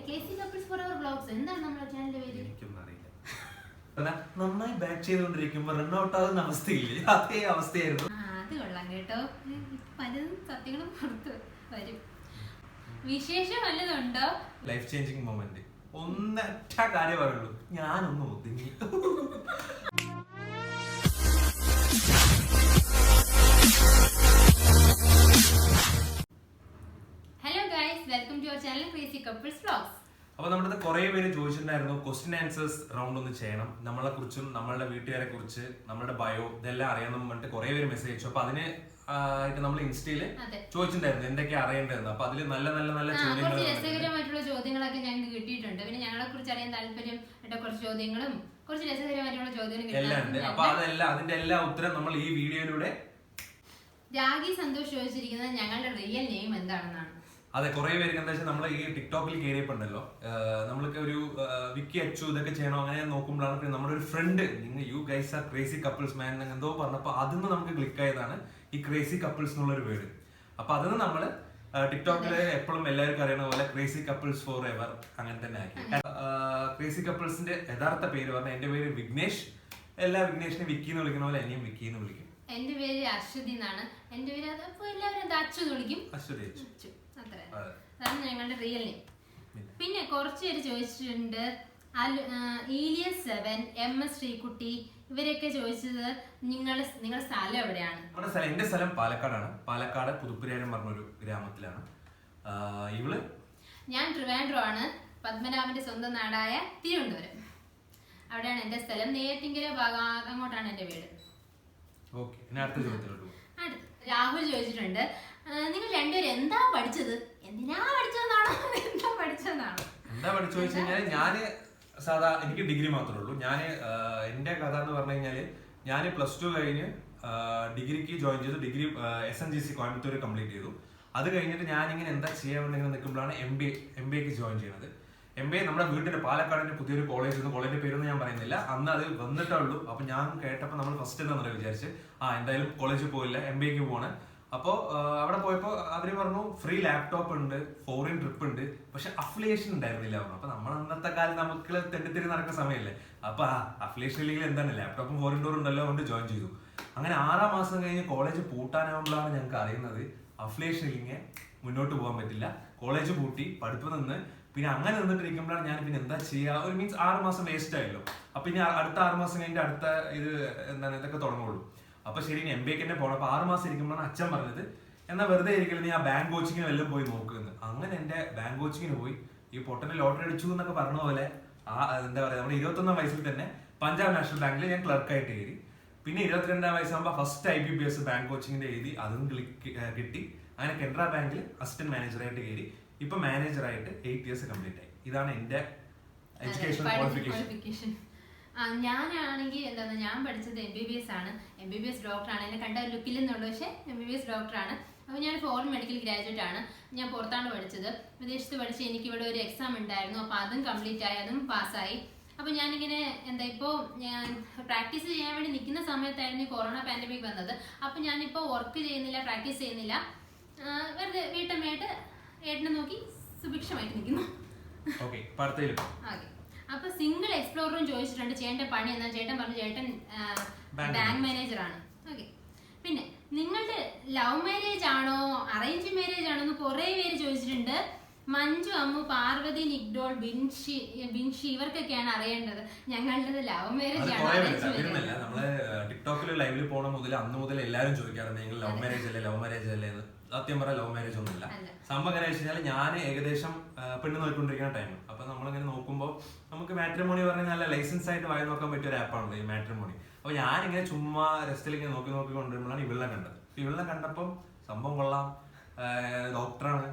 Crazy couples four അവർ vlogs. എന്താണ് നമ്മുടെ ചാനലിന്റെ പേര്? എനിക്കൊന്നും അറിയില്ല. നന്നായി ബാറ്റ് ചെയ്തുകൊണ്ടിരിക്കുമ്പോ റൺ ഔട്ട് ആവുന്ന അവസ്ഥയില്ലേ, അതേ അവസ്ഥയായിരുന്നു. അത് കൊള്ളാം കേട്ടോ. പലതും സത്യങ്ങളും പുറത്ത് വരും. വിശേഷം വല്ലതുണ്ടോ? ലൈഫ് ചേഞ്ചിങ് മൊമെന്റ് ഒന്നൊറ്റ കാര്യം പറയുള്ളൂ, ഞാനൊന്ന് ഒതുങ്ങി. Hello guys, welcome to your channel crazy couples vlogs. അപ്പൊ നമ്മുടെ കുറെ പേര് ചോദിച്ചിട്ടുണ്ടായിരുന്നു ക്വസ്റ്റ്യൻ ആൻസേഴ്സ് റൗണ്ട് ഒന്ന് ചെയ്യണം, നമ്മളെ കുറിച്ചും നമ്മളുടെ വീട്ടുകാരെ കുറിച്ച് നമ്മുടെ ബയോ ഇതെല്ലാം അറിയാമെന്ന് പറഞ്ഞിട്ട് കുറെ പേര് മെസ്സേജ് അയച്ചു. അപ്പൊ അതിന് ആയിട്ട് നമ്മൾ ഇൻസ്റ്റയില് ചോദിച്ചിട്ടുണ്ടായിരുന്നു എന്തൊക്കെ അറിയേണ്ടതെന്ന്. അപ്പൊ അതിൽ നല്ല നല്ല നല്ല ചോദ്യങ്ങൾ, രസകരമായിട്ടുള്ള ചോദ്യങ്ങളൊക്കെ ഞങ്ങൾക്ക് കിട്ടിയിട്ടുണ്ട്. പിന്നെ ഞങ്ങളെ കുറിച്ച് അറിയാൻ താല്പര്യം കുറച്ച് ചോദ്യങ്ങളും കുറച്ച് രസകരമായിട്ടുള്ള ചോദ്യങ്ങൾ എല്ലാം ഉണ്ട്. അപ്പൊ അതെല്ലാം അതിന്റെ എല്ലാ ഉത്തരം നമ്മൾ ഈ വീഡിയോയിലൂടെ. രാഗി സന്തോഷ് ചോദിച്ചിരിക്കുന്നത് ഞങ്ങളുടെ റിയൽ നെയിം എന്താണെന്നാണ്. അതെ, കുറെ പേർക്ക് എന്താ വെച്ചാൽ നമ്മൾ ഈ ടിക്ടോക്കിൽ കയറിയപ്പോണ്ടല്ലോ, നമ്മൾക്ക് ഒരു വിക്കി അച്ചു ഇതൊക്കെ ചെയ്യണോ അങ്ങനെ നോക്കുമ്പോഴാണ് നമ്മുടെ ഒരു ഫ്രണ്ട് നിങ്ങൾ you guys are crazy couples man എന്തോ പറഞ്ഞപ്പോൾ അതിന്ന് നമുക്ക് ക്ലിക്ക് ആയതാണ് ഈ ക്രേസി കപ്പിൾസ് എന്നുള്ളൊരു പേര്. അപ്പൊ അതിന് നമ്മൾ ടിക്ടോക്കില് എപ്പോഴും എല്ലാവർക്കും അറിയണ പോലെ ക്രേസി കപ്പിൾസ് ഫോർ എവർ അങ്ങനെ തന്നെ ആക്കി. ക്രേസി കപ്പിൾസിന്റെ യഥാർത്ഥ പേര് പറഞ്ഞാൽ എന്റെ പേര് വിഘ്നേഷ്. എല്ലാ വിഘ്നേഷിനെ വിക്കി എന്ന് വിളിക്കുന്ന പോലെ എന്നെയും വിക്കി എന്ന് വിളിക്കും. എന്റെ പേര് അശ്വതി എന്നാണ്. എന്റെ പേര് എല്ലാവരും അച്ചു എന്ന് വിളിക്കും. അശ്വതി, അതാണ് ഞങ്ങളുടെ റിയൽ നെയിം. പിന്നെ കുറച്ച് പേര് ചോദിച്ചിട്ടുണ്ട്, ഈലിയസ് 7, MS ശ്രീകുട്ടി, ഇവരൊക്കെ ചോദിച്ചത് നിങ്ങളുടെ സ്ഥലം എവിടെയാണ്? എന്റെ സ്ഥലം പാലക്കാടാണ്. പാലക്കാട് പുതുപ്പുരാരം പറഞ്ഞൊരു ഗ്രാമത്തിലാണ്. ഇവള് ഞാൻ ട്രിവാൻഡ്രം ആണ്. പത്മനാഭന്റെ സ്വന്തം നാടായ തിരുവനന്തപുരം, അവിടെയാണ് എന്റെ സ്ഥലം. നെയ്യാറ്റിൻകര ഭാഗം അങ്ങോട്ടാണ് എന്റെ വീട്. രാഹുൽ ചോദിച്ചിട്ടുണ്ട്, നിങ്ങൾ രണ്ടുപേരും എന്താ പഠിച്ചത്? എന്തിനാ പഠിച്ചതെന്നാണോ എന്താ പഠിച്ചതെന്നാണോ? എന്താ പഠിച്ചു വെച്ച് കഴിഞ്ഞാൽ ഞാന് സാധാ എനിക്ക് ഡിഗ്രി മാത്രമേ ഉള്ളൂ. എന്റെ കഥ എന്ന് പറഞ്ഞു കഴിഞ്ഞാല് ഞാൻ +2 കഴിഞ്ഞ് ഡിഗ്രിക്ക് ജോയിൻ ചെയ്തു. ഡിഗ്രി SNGC കോയമ്പത്തൂർ കംപ്ലീറ്റ് ചെയ്തു. അത് കഴിഞ്ഞിട്ട് ഞാനിങ്ങനെ എന്താ ചെയ്യാൻ വേണ്ടി നിൽക്കുമ്പോഴാണ് MBA ജോയിൻ ചെയ്യുന്നത്. MBA നമ്മുടെ വീട്ടിന്റെ പാലക്കാടിന്റെ പുതിയൊരു കോളേജ്, കോളേജിന്റെ പേരൊന്നും ഞാൻ പറയുന്നില്ല, അന്ന് അത് വന്നിട്ടേ ഉള്ളൂ. അപ്പൊ ഞാൻ കേട്ടപ്പോൾ നമ്മൾ ഫസ്റ്റ് എന്താണെന്ന് വിചാരിച്ച് എന്തായാലും കോളേജിൽ പോയില്ല, MBAക്ക് പോവാണ്. അപ്പോൾ അവിടെ പോയപ്പോ അവര് പറഞ്ഞു ഫ്രീ ലാപ്ടോപ്പ് ഉണ്ട്, ഫോറിൻ ട്രിപ്പ് ഉണ്ട്, പക്ഷെ അഫിലിയേഷൻ ഉണ്ടായിരുന്നില്ല പറഞ്ഞു. അപ്പൊ നമ്മൾ അന്നത്തെ കാലം നമുക്ക് തെണ്ടിത്തിരി നടക്കുന്ന സമയമല്ലേ, അപ്പൊ അഫിലിയേഷൻ ഇല്ലെങ്കിൽ എന്താണ് ലാപ്ടോപ്പും ഫോറിൻ ടൂർ ഉണ്ടല്ലോ കൊണ്ട് ജോയിൻ ചെയ്തു. അങ്ങനെ 6 മാസം കഴിഞ്ഞ് കോളേജ് പൂട്ടാനാകുമ്പോഴാണ് ഞങ്ങൾക്ക് അറിയുന്നത് അഫിലിയേഷൻ ഇല്ലെങ്കിൽ മുന്നോട്ട് പോകാൻ പറ്റില്ല, കോളേജ് പൂട്ടി, പഠിപ്പ് നിന്ന്. പിന്നെ അങ്ങനെ നിന്നിട്ടിരിക്കുമ്പോഴാണ് ഞാൻ പിന്നെ എന്താ ചെയ്യുക, ഒരു മീൻസ് 6 മാസം വേസ്റ്റ് ആയല്ലോ. അപ്പൊ ഇനി അടുത്ത 6 മാസം കഴിഞ്ഞിട്ട് അടുത്ത ഇതൊക്കെ തുടങ്ങുള്ളൂ. അപ്പൊ ശരി ഇനി MBAക്ക് തന്നെ പോകണം. അപ്പൊ 6 മാസം ഇരിക്കുമ്പോഴാണ് അച്ഛൻ പറഞ്ഞത് എന്നാ വെറുതെ ഇരിക്കല്, നീ ആ ബാങ്ക് കോച്ചിങ്ങിന് വല്ലതും പോയി നോക്കുന്നത്. അങ്ങനെ എന്റെ ബാങ്ക് കോച്ചിങ്ങിന് പോയി. ഈ പൊട്ടന്റെ ലോട്ടറി അടിച്ചു എന്നൊക്കെ പറഞ്ഞ പോലെ എന്താ പറയാ, നമ്മുടെ 21 വയസ്സിൽ തന്നെ പഞ്ചാബ് നാഷണൽ ബാങ്കിൽ ഞാൻ ക്ലർക്കായിട്ട് കയറി. പിന്നെ 22 വയസ്സാകുമ്പോൾ ഫസ്റ്റ് IBPS ബാങ്ക് കോച്ചിങ്ങിന്റെ എഴുതി, അതും കിട്ടി. അങ്ങനെ കനറ ബാങ്കിൽ അസിസ്റ്റന്റ് മാനേജറായിട്ട് കയറി. ഇപ്പൊ മാനേജറായിട്ട് 8 ഇയേഴ്സ് കംപ്ലീറ്റ് ആയി. ഇതാണ് എന്റെ എഡ്യൂക്കേഷൻ ക്വാളിഫിക്കേഷൻ. ഞാനാണെങ്കിൽ എന്താണ്, ഞാൻ പഠിച്ചത് MBBS ആണ്. MBBS ഡോക്ടറാണ്. എന്നെ കണ്ട ലുക്കിൽ നിന്നുള്ളൂ, പക്ഷെ MBBS ഡോക്ടറാണ്. അപ്പോൾ ഞാൻ ഫോറിൻ മെഡിക്കൽ ഗ്രാജുവേറ്റ് ആണ്. ഞാൻ പുറത്താണ് പഠിച്ചത്, വിദേശത്ത് പഠിച്ച് എനിക്ക് ഇവിടെ ഒരു എക്സാം ഉണ്ടായിരുന്നു. അപ്പോൾ അതും കംപ്ലീറ്റ് ആയി, അതും പാസ്സായി. അപ്പോൾ ഞാനിങ്ങനെ ഇപ്പോൾ ഞാൻ പ്രാക്ടീസ് ചെയ്യാൻ വേണ്ടി നിൽക്കുന്ന സമയത്തായിരുന്നു ഈ കൊറോണ പാൻഡമിക് വന്നത്. അപ്പോൾ ഞാനിപ്പോൾ വർക്ക് ചെയ്യുന്നില്ല, പ്രാക്ടീസ് ചെയ്യുന്നില്ല, വെറുതെ വീട്ടമ്മയായിട്ട് ഏട്ടനെ നോക്കി സുഭിക്ഷമായിട്ട് നിൽക്കുന്നു. അപ്പൊ സിംഗിൾ എക്സ്പ്ലോററും ചോദിച്ചിട്ടുണ്ട് ചേട്ടൻ പണി എന്നാ. ചേട്ടൻ പറഞ്ഞു ചേട്ടൻ ബാങ്ക് മാനേജർ ആണ്. ഓക്കെ. പിന്നെ നിങ്ങളുടെ ലവ് മാരേജ് ആണോ അറേഞ്ച് മാരേജ് ആണോ എന്ന് കുറെ പേര് ചോദിച്ചിട്ടുണ്ട്. മഞ്ജു, അമ്മു, പാർവതി, നിക്ഡോൾ, ബിൻഷി ഇവർക്കൊക്കെയാണ് അറിയേണ്ടത്. ഞങ്ങളുടെ ലവ് മാരേജ് ആണോ അറേഞ്ച് മാരേജ്? നമ്മള് ടിക്ടോക്കിൽ ലൈവിൽ പോണ മുതൽ അന്ന് മുതൽ എല്ലാവരും ചോദിക്കാറുണ്ട് നിങ്ങൾ ലവ് മാരേജ് അല്ലേ എന്ന്. സത്യം പറയാം, ലവ് മാരേജ് ഒന്നുമില്ല. സംഭവം എങ്ങനെ വെച്ച് കഴിഞ്ഞാൽ ഞാൻ ഏകദേശം പെണ്ണ് നോക്കിക്കൊണ്ടിരിക്കുന്ന ടൈം. അപ്പൊ നമ്മളിങ്ങനെ നോക്കുമ്പോൾ നമുക്ക് മാട്രിമോണി പറഞ്ഞാൽ നല്ല ലൈസൻസ് ആയിട്ട് വായി നോക്കാൻ പറ്റിയ ഒരു ആപ്പാണല്ലോ ഈ മാട്രിമോണി. അപ്പൊ ഞാനിങ്ങനെ ചുമ്മാ രസ്റ്റിൽ ഇങ്ങനെ നോക്കിക്കൊണ്ടിരുമ്പോഴാണ് ഇവളെ കണ്ടത്. ഇവളെ കണ്ടപ്പം സംഭവം കൊള്ളാം, ഡോക്ടറാണ്,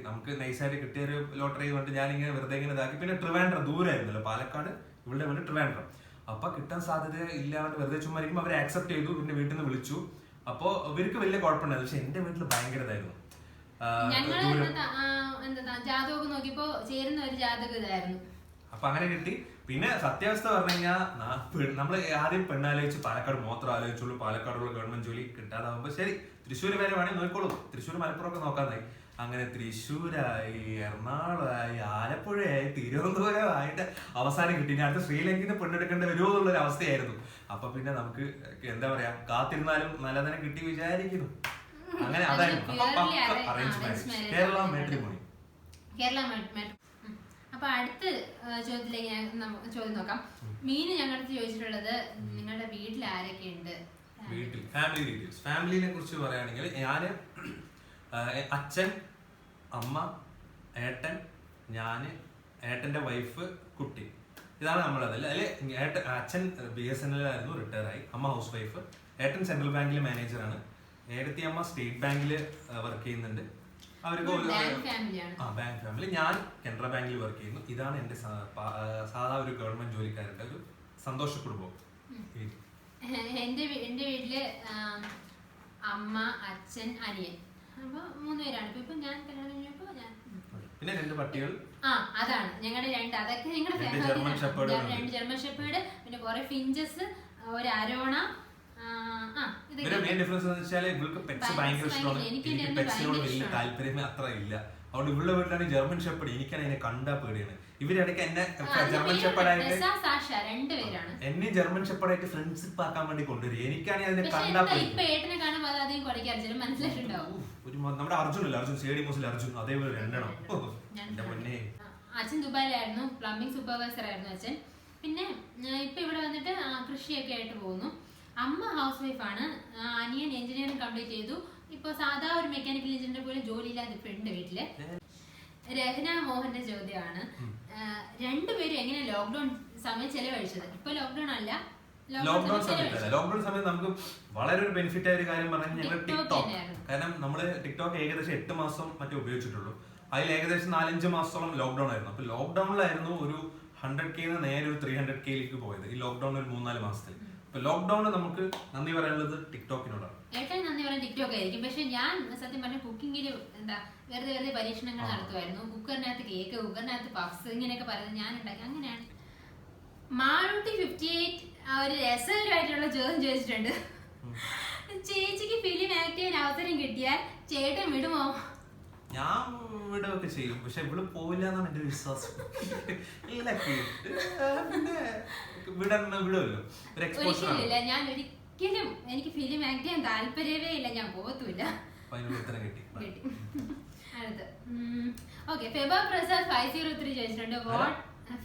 നമുക്ക് നൈസായിട്ട് കിട്ടിയൊരു ലോട്ടറി കൊണ്ട് ഞാനിങ്ങനെ വെറുതെ ഇങ്ങനെ ഇതാക്കി. പിന്നെ ട്രിവാൻഡ്രം ദൂരമായിരുന്നല്ലോ, പാലക്കാട്, ഇവളുടെ വീട് ട്രിവാൻഡ്രം. അപ്പൊ കിട്ടാൻ സാധ്യത ഇല്ലാണ്ട് വെറുതെ ചുമ്മാ ഇരിക്കുമ്പോൾ അവരെ ആക്സെപ്റ്റ് ചെയ്തു. പിന്നെ വീട്ടിൽ നിന്ന് വിളിച്ചു. അപ്പൊ ഇവർക്ക് വലിയ കുഴപ്പമുണ്ടായിരുന്നു, പക്ഷെ എന്റെ വീട്ടിൽ ഭയങ്കര ഇതായിരുന്നു. ജാതകം നോക്കിയപ്പോ ചേരുന്ന ഒരു ജാതകം ഇതായിരുന്നു. അപ്പൊ അങ്ങനെ കിട്ടി. പിന്നെ സത്യാവസ്ഥ പറഞ്ഞു കഴിഞ്ഞാൽ നമ്മൾ ആദ്യം പെണ്ണാലോചിച്ച് പാലക്കാട് മാത്രം ആലോചിച്ചുള്ളൂ. പാലക്കാടുള്ള ഗവൺമെന്റ് ജോലി കിട്ടാതാവുമ്പോ ശരി തൃശ്ശൂർ വരെ വേണമെങ്കിൽ നോക്കിക്കോളൂ, തൃശ്ശൂർ മലപ്പുറം ഒക്കെ നോക്കാന്നായി. അങ്ങനെ തൃശ്ശൂരായി, എറണാകുളമായി, ആലപ്പുഴയായി, തിരുവനന്തപുരമായിട്ട് അവസാനം കിട്ടി. ഇനി അടുത്ത ശ്രീലങ്കയിൽ നിന്ന് പെണ്ണെടുക്കേണ്ട വരുമോ എന്നുള്ളൊരു അവസ്ഥയായിരുന്നു. അപ്പൊ പിന്നെ നമുക്ക് എന്താ പറയാ, കാത്തിരുന്നാലും നല്ലതിനെ കിട്ടി വിചാരിക്കുന്നു. അങ്ങനെ അതായിരുന്നു അറേഞ്ച് മാരേജ്, കേരള മാട്രിമോണി. അപ്പൊ അടുത്ത ചോദ്യത്തിലേക്ക് ചോദ്യം നോക്കാം. മീന് ഞങ്ങളുടെ ചോദിച്ചിട്ടുള്ളത് നിങ്ങളുടെ വീട്ടിൽ ആരൊക്കെ ഉണ്ട്? വീട്ടിൽ ഫാമിലി ഡീറ്റെയിൽസ്. ഫാമിലിനെ കുറിച്ച് പറയുകയാണെങ്കിൽ ഞാന്, അച്ഛൻ, അമ്മ, ഏട്ടൻ, ഞാന്, ഏട്ടന്റെ വൈഫ്, കുട്ടി. ഇതാണ് നമ്മളതിൽ. അച്ഛൻ BSNL ആയിരുന്നു, റിട്ടയർ ആയി. അമ്മ ഹൗസ് വൈഫ്. ഏട്ടൻ സെൻട്രൽ ബാങ്കിൽ മാനേജറാണ്. ഏടത്തി അമ്മ സ്റ്റേറ്റ് ബാങ്കിൽ വർക്ക് ചെയ്യുന്നുണ്ട്. അവർക്ക് ബാങ്ക് ഫാമിലി. ഞാൻ കനറ ബാങ്കിൽ വർക്ക് ചെയ്യുന്നു. ഇതാണ് എന്റെ സാധാ ഒരു ഗവൺമെന്റ് ജോലിക്കാരുടെ ഒരു സന്തോഷ കുടുംബം. എന്റെ വീട്ടില് അമ്മ, അച്ഛൻ, അനിയൻ. അപ്പൊ 3 പേരാണ്. ഇപ്പൊ ഞാൻ കല്യാണം കഴിഞ്ഞപ്പോ ഞാൻ പിന്നെ 2 പട്ടികൾ. അതാണ് ഞങ്ങളുടെ 2. അതൊക്കെ ഞങ്ങളുടെ 2 ജർമ്മൻ ഷെപ്പേർഡ്, പിന്നെ കുറെ ഫിഞ്ചസ്, ഒരു അരോണ. ഇവൾക്ക് പെറ്റ്സ് ഭയങ്കര ഇഷ്ടമാണ്. എനിക്ക് പെറ്റ്സിനോട് വലിയ താല്പര്യം അത്ര ഇല്ല. അതുകൊണ്ട് ഇവളുടെ വീട്ടിലാണ് ജർമ്മൻ ഷെപ്പേർഡ്. എനിക്കാണ് അതിനെ കണ്ടാ പേടിയാണ്. ഇവരിടയ്ക്ക് എന്നെ ജർമ്മൻ ഷെപ്പേർഡായിട്ട് ഫ്രണ്ട്ഷിപ്പ് ആക്കാൻ വേണ്ടി കൊണ്ടുവരും. എനിക്കാണെങ്കിൽ അതിനെ കണ്ടാ നമ്മുടെ അർജുനല്ല, അർജുൻ സ്റ്റേഡിയം അർജുൻ, അതേപോലെ 2 എന്റെ പൊന്നെ. അച്ഛൻ ദുബായിലായിരുന്നു, പ്ലംബിംഗ് സൂപ്പർവൈസർ ആയിരുന്നു അച്ഛൻ. പിന്നെ ഇപ്പൊ ഇവിടെ വന്നിട്ട് കൃഷിയൊക്കെ ആയിട്ട് പോകുന്നു. അമ്മ ഹൗസ് വൈഫാണ്. അനിയൻ എഞ്ചിനീയറിംഗ് കംപ്ലീറ്റ് ചെയ്തു. ഇപ്പൊ സാധാ ഒരു മെക്കാനിക്കൽ എഞ്ചിനീയർ പോലും ജോലിയില്ലാതെ ഇപ്പൊ ഉണ്ട് വീട്ടില്. രഹന മോഹന്റെ ചോദ്യമാണ്, 2 പേരും എങ്ങനെ ലോക്ക്ഡൌൺ സമയം ചെലവഴിച്ചത്? ഇപ്പൊ ലോക്ക്ഡൌൺ അല്ല, ലോക്ക്ഡൌൺ സമയത്ത് നമുക്ക് വളരെ ഒരു ബെനിഫിറ്റ് ആയ ഒരു കാര്യം പറഞ്ഞാൽ ഞങ്ങൾ ടിക്ടോക്ക്. കാരണം നമ്മള് ടിക്ടോക്ക് ഏകദേശം 8 മാസം മറ്റേ ഉപയോഗിച്ചിട്ടുള്ളൂ. അതിൽ ഏകദേശം 4-5 മാസത്തോളം ലോക്ക്ഡൌൺ ആയിരുന്നു. അപ്പൊ ലോക്ക്ഡൌണിലായിരുന്നു ഒരു 100K നേരെ ഒരു 300Kയിലേക്ക് പോയത് ഈ ലോക്ക്ഡൌൺ ഒരു 3-4 മാസത്തിൽ. ഇപ്പൊ ലോക്ക്ഡൌണിൽ നമുക്ക് നന്ദി പറയാനുള്ളത് ടിക്ടോക്കിനോടാണ്. ഏറ്റവും നന്ദി പറയാൻ ടിക്ടോക്ക് ആയിരിക്കും. പക്ഷെ ഞാൻ സത്യം പറഞ്ഞ കുക്കിങ്ങില് വെറുതെ പരീക്ഷണങ്ങൾ നടത്തുമായിരുന്നു. കുക്കറിനകത്ത് കേക്ക്, കുക്കറിനകത്ത് പഫ്സ്, ഇങ്ങനെയൊക്കെ പറയുന്നത് ഞാൻ ഉണ്ടാക്കി. അങ്ങനെയാണ്. മാളൂട്ടി 58 ഒരു രസകരമായിട്ടുള്ള ചോദ്യം ചോദിച്ചിട്ടുണ്ട്. ചേച്ചിക്ക് ഫിലിം ആക്ട് ചെയ്യാൻ അവസരം കിട്ടിയാൽ ചേട്ടൻ വിടുമോ? ഞാൻ വിടുകയൊക്കെ ചെയ്യും, പക്ഷെ ഇവിടെ പോവില്ല എന്നാണ് എന്റെ വിശ്വാസം. ഒരിക്കലില്ല, ഞാൻ ഒരിക്കലും, എനിക്ക് ഫിലിം ആക്ട് ചെയ്യാൻ താല്പര്യമേ ഇല്ല, ഞാൻ പോകത്തുമില്ല. അടുത്ത് ഓക്കെ, ഫെബ പ്രസാദ് 503 ചോദിച്ചിട്ടുണ്ട്.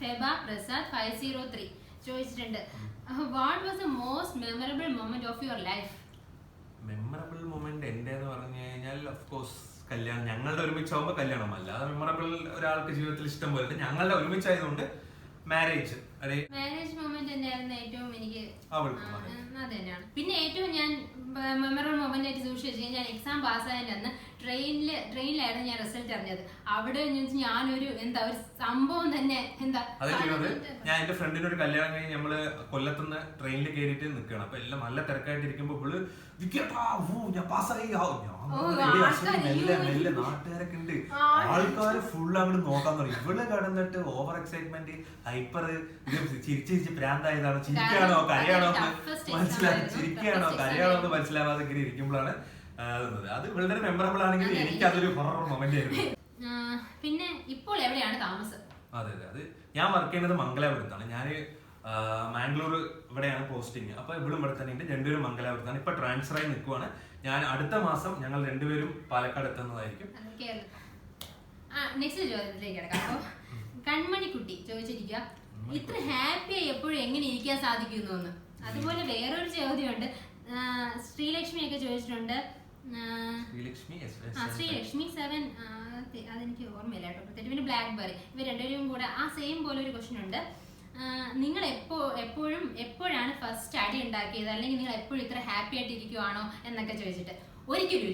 ഫെബ പ്രസാദ് 503 ചോദിച്ചിട്ടുണ്ട്, what was the most memorable moment of your life? Memorable moment എന്റെ എന്ന് പറഞ്ഞു കഴിഞ്ഞാൽ ഓഫ് കോഴ്സ് കല്യാണം. ഞങ്ങളുടെ ഒരുമിച്ചാവുമ്പോ കല്യാണം, അല്ലാതെ മെമ്മറബിൾ ഒരാൾക്ക് ജീവിതത്തിൽ ഇഷ്ടം പോലെ. ഞങ്ങളുടെ ഒരുമിച്ചായതുകൊണ്ട് മാരേജ് മൊമെന്റ് തന്നെയായിരുന്നു ഏറ്റവും എനിക്ക്. അത് തന്നെയാണ്. പിന്നെ ഏറ്റവും ഞാൻ മെമ്മറബിൾ മൊമെന്റ് ആയിട്ട് സൂക്ഷിച്ചു, ഞാൻ എക്സാം പാസ്സായതിന്റെ അന്ന് ട്രെയിനിലായിരുന്നു ഞാൻ റിസൾട്ട് അറിഞ്ഞത്. അവിടെ ഞാനൊരു ഒരു സംഭവം തന്നെ ഞാൻ എന്റെ ഫ്രണ്ടിന്റെ ഒരു കല്യാണം കഴിഞ്ഞ് നമ്മള് കൊല്ലത്തുനിന്ന് ട്രെയിനിൽ കയറിയിട്ട് നിൽക്കണം. അപ്പൊ എല്ലാം നല്ല തിരക്കായിട്ട് ഇരിക്കുമ്പോ ഇവള് ഞാൻ പാസ്സായി, മെല്ലെ നാട്ടുകാരൊക്കെ ഉണ്ട്, ആൾക്കാര് ഫുള്ള് അങ്ങോട്ട് നോക്കാൻ തുടങ്ങി. ഇവള് കടന്നിട്ട് ഓവർ എക്സൈറ്റ്മെന്റ്, ഹൈപ്പർ, ചിരിച്ച് പ്രാന്തായതാണ്, ചിരിക്കാണോ കരയാണോ ചിരിക്കാണോ കരയാണോ എന്ന് മനസ്സിലാവാതെ ഇങ്ങനെ ഇരിക്കുമ്പോഴാണ് അത് വളരെ മെമ്മറബിൾ ആണെങ്കിൽ എനിക്ക് അതൊരു ഹൊറർ മൊമെന്റ് ആയിരുന്നു. പിന്നെ ഇപ്പോൾ എവിടെയാണ് താമസം? അതെ, അത് ഞാൻ വർക്ക് ചെയ്യുന്നത് മംഗലാപുരത്താണ്. ഞാൻ മാംഗ്ലൂർ ഇവിടെയാണ് പോസ്റ്റിംഗ്. അപ്പൊ ഇവിടും ഇവിടെ തന്നെ ഉണ്ട്. 2 പേരും മംഗലാപുരത്താണ്. ഇപ്പൊ ട്രാൻസ്ഫർ ആയി നിൽക്കുവാണ്. ഞാൻ അടുത്ത മാസം ഞങ്ങൾ 2 പേരും പാലക്കാട് എത്തുന്നതായിരിക്കും. നെക്സ്റ്റ് ചോദ്യത്തിലേക്ക് കിടക്കാം. കൺമണിക്കുട്ടി ചോദിച്ചിരിക്കുക, ഇത്ര ഹാപ്പിയായി എപ്പോഴും എങ്ങനെ ഇരിക്കാൻ സാധിക്കുന്നു? അതുപോലെ വേറൊരു ചോദ്യമുണ്ട്. ശ്രീലക്ഷ്മിയൊക്കെ ചോദിച്ചിട്ടുണ്ട്. ശ്രീലക്ഷ്മി 7, അതെനിക്ക് ഓർമ്മയില്ല കേട്ടോ പ്രത്യേകിച്ച്. പിന്നെ ബ്ലാക്ക്ബെറി, ഇവർ 2 പേരും കൂടെ ആ സെയിം പോലെ ഒരു ക്വസ്റ്റ്യൻ ഉണ്ട്. നിങ്ങൾ എപ്പോഴാണ് ഫസ്റ്റ് അടി ഉണ്ടാക്കിയത്, അല്ലെങ്കിൽ നിങ്ങൾ എപ്പോഴും ഇത്ര ഹാപ്പി ആയിട്ട് ഇരിക്കുവാണോ എന്നൊക്കെ ചോദിച്ചിട്ട്. ഒരിക്കലും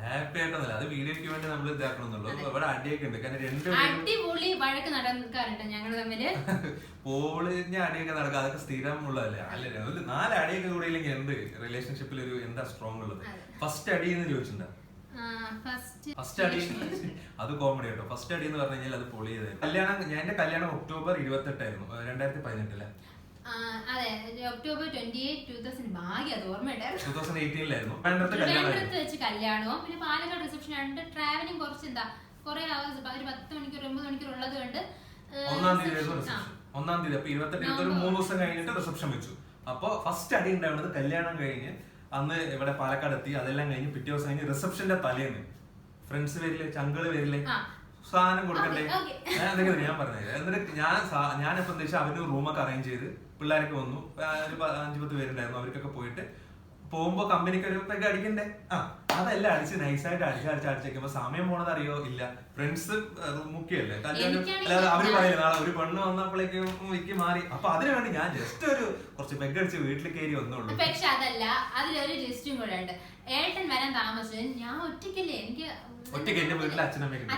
ഹാപ്പി ആയിട്ടൊന്നുമില്ല, അത് വീഡിയോക്ക് വേണ്ടി നമ്മൾ ഇതാക്കണമെന്നുള്ളൂ. ഇവിടെ അടിയൊക്കെ ഉണ്ട്. കാരണം അടിപൊളി വഴക്ക് നടക്കാറുണ്ട് ഞങ്ങൾ തമ്മില്. പോളിന്റെ അടിയൊക്കെ നടക്കുക, അതൊക്കെ സ്ഥിരമുള്ളതല്ലേ. അല്ലെ 4 അടിയൊക്കെ കൂടെ ഇല്ലെങ്കിൽ എന്ത് റിലേഷൻഷിപ്പിൽ ഒരു എന്താ സ്ട്രോങ് ഉള്ളത്? ഫസ്റ്റ് അടി എന്ന് ചോദിച്ചിട്ടുണ്ടോ? ഫസ്റ്റ് അടി അത് കോമഡി കേട്ടോ. ഫസ്റ്റ് അടി എന്ന് പറഞ്ഞു കഴിഞ്ഞാൽ അത് പൊളി ചെയ്തായിരുന്നു. എന്റെ കല്യാണം ഒക്ടോബർ 28 ആയിരുന്നു, 2018. അതെ, ഒക്ടോബർ 28, 2000 ഭാഗ്യം അത് ഓർമ്മയുണ്ടായിരുന്നു. 2018 ട്രിവാൻഡ്രത്ത് വെച്ച് കല്യാണവും പിന്നെ പാലക്കാട് റിസപ്ഷൻ ആയിട്ട് ട്രാവലിംഗ് കുറച്ച് കുറെ ഒരു 10 മണിക്കൂർ 9 മണിക്കൂർ ഉള്ളത് കൊണ്ട് 1-ാം തീയതി റിസപ്ഷൻ. 1-ാം തീയതി അപ്പൊ 28 ഒരു 3 ദിവസം കഴിഞ്ഞിട്ട് റിസപ്ഷൻ വെച്ചു. അപ്പൊ ഫസ്റ്റ് അടി ഉണ്ടാവുന്നത് കല്യാണം കഴിഞ്ഞ് അന്ന് ഇവിടെ പാലക്കാട് എത്തി. അതെല്ലാം കഴിഞ്ഞ് പിറ്റേ ദിവസം കഴിഞ്ഞ് റിസപ്ഷന്റെ തലേന്ന് ഫ്രണ്ട്സ് വരില്ലേ, ചങ്കള് വരില്ലേ, സാധനം കൊടുക്കണ്ടേ, അതൊക്കെ ഞാൻ പറഞ്ഞത്. എന്നിട്ട് ഞാനിപ്പോ എന്താ വെച്ചാൽ അവര് റൂമൊക്കെ അറേഞ്ച് ചെയ്ത് പിള്ളേരൊക്കെ വന്നു. ഒരു 5-10 പേരുണ്ടായിരുന്നു. അവർക്കൊക്കെ പോയിട്ട് പോകുമ്പോ കമ്പനിക്ക് ഒരു പെഗ് അടിക്കണ്ടേ, അതെല്ലാം അടിച്ച് നൈസായിട്ട് അടിച്ചേക്കുമ്പോ സമയം പോണത് അറിയോ ഇല്ല. ഫ്രണ്ട്സ് മുഖ്യല്ലേ, അല്ലാതെ അവര് പറയില്ല നാളെ ഒരു പെണ്ണ് വന്നപ്പോഴേക്കും വിക്കി മാറി. അപ്പൊ അതിനു വേണ്ടി ഞാൻ ജസ്റ്റ് ഒരു കുറച്ച് പെഗ് അടിച്ച് വീട്ടിൽ കയറി വന്നുള്ളൂ. പക്ഷെ അതല്ല, അതിലൊരു ലിസ്റ്റും കൂടെ ഉണ്ട്. ഏട്ടൻ വരാൻ താമസിച്ചു. ഞാൻ ഒറ്റയ്ക്കല്ലേ, എനിക്ക് ഒറ്റയ്ക്ക് എന്റെ വീട്ടിൽ അച്ഛനമ്മയ്ക്ക് ഉണ്ട്.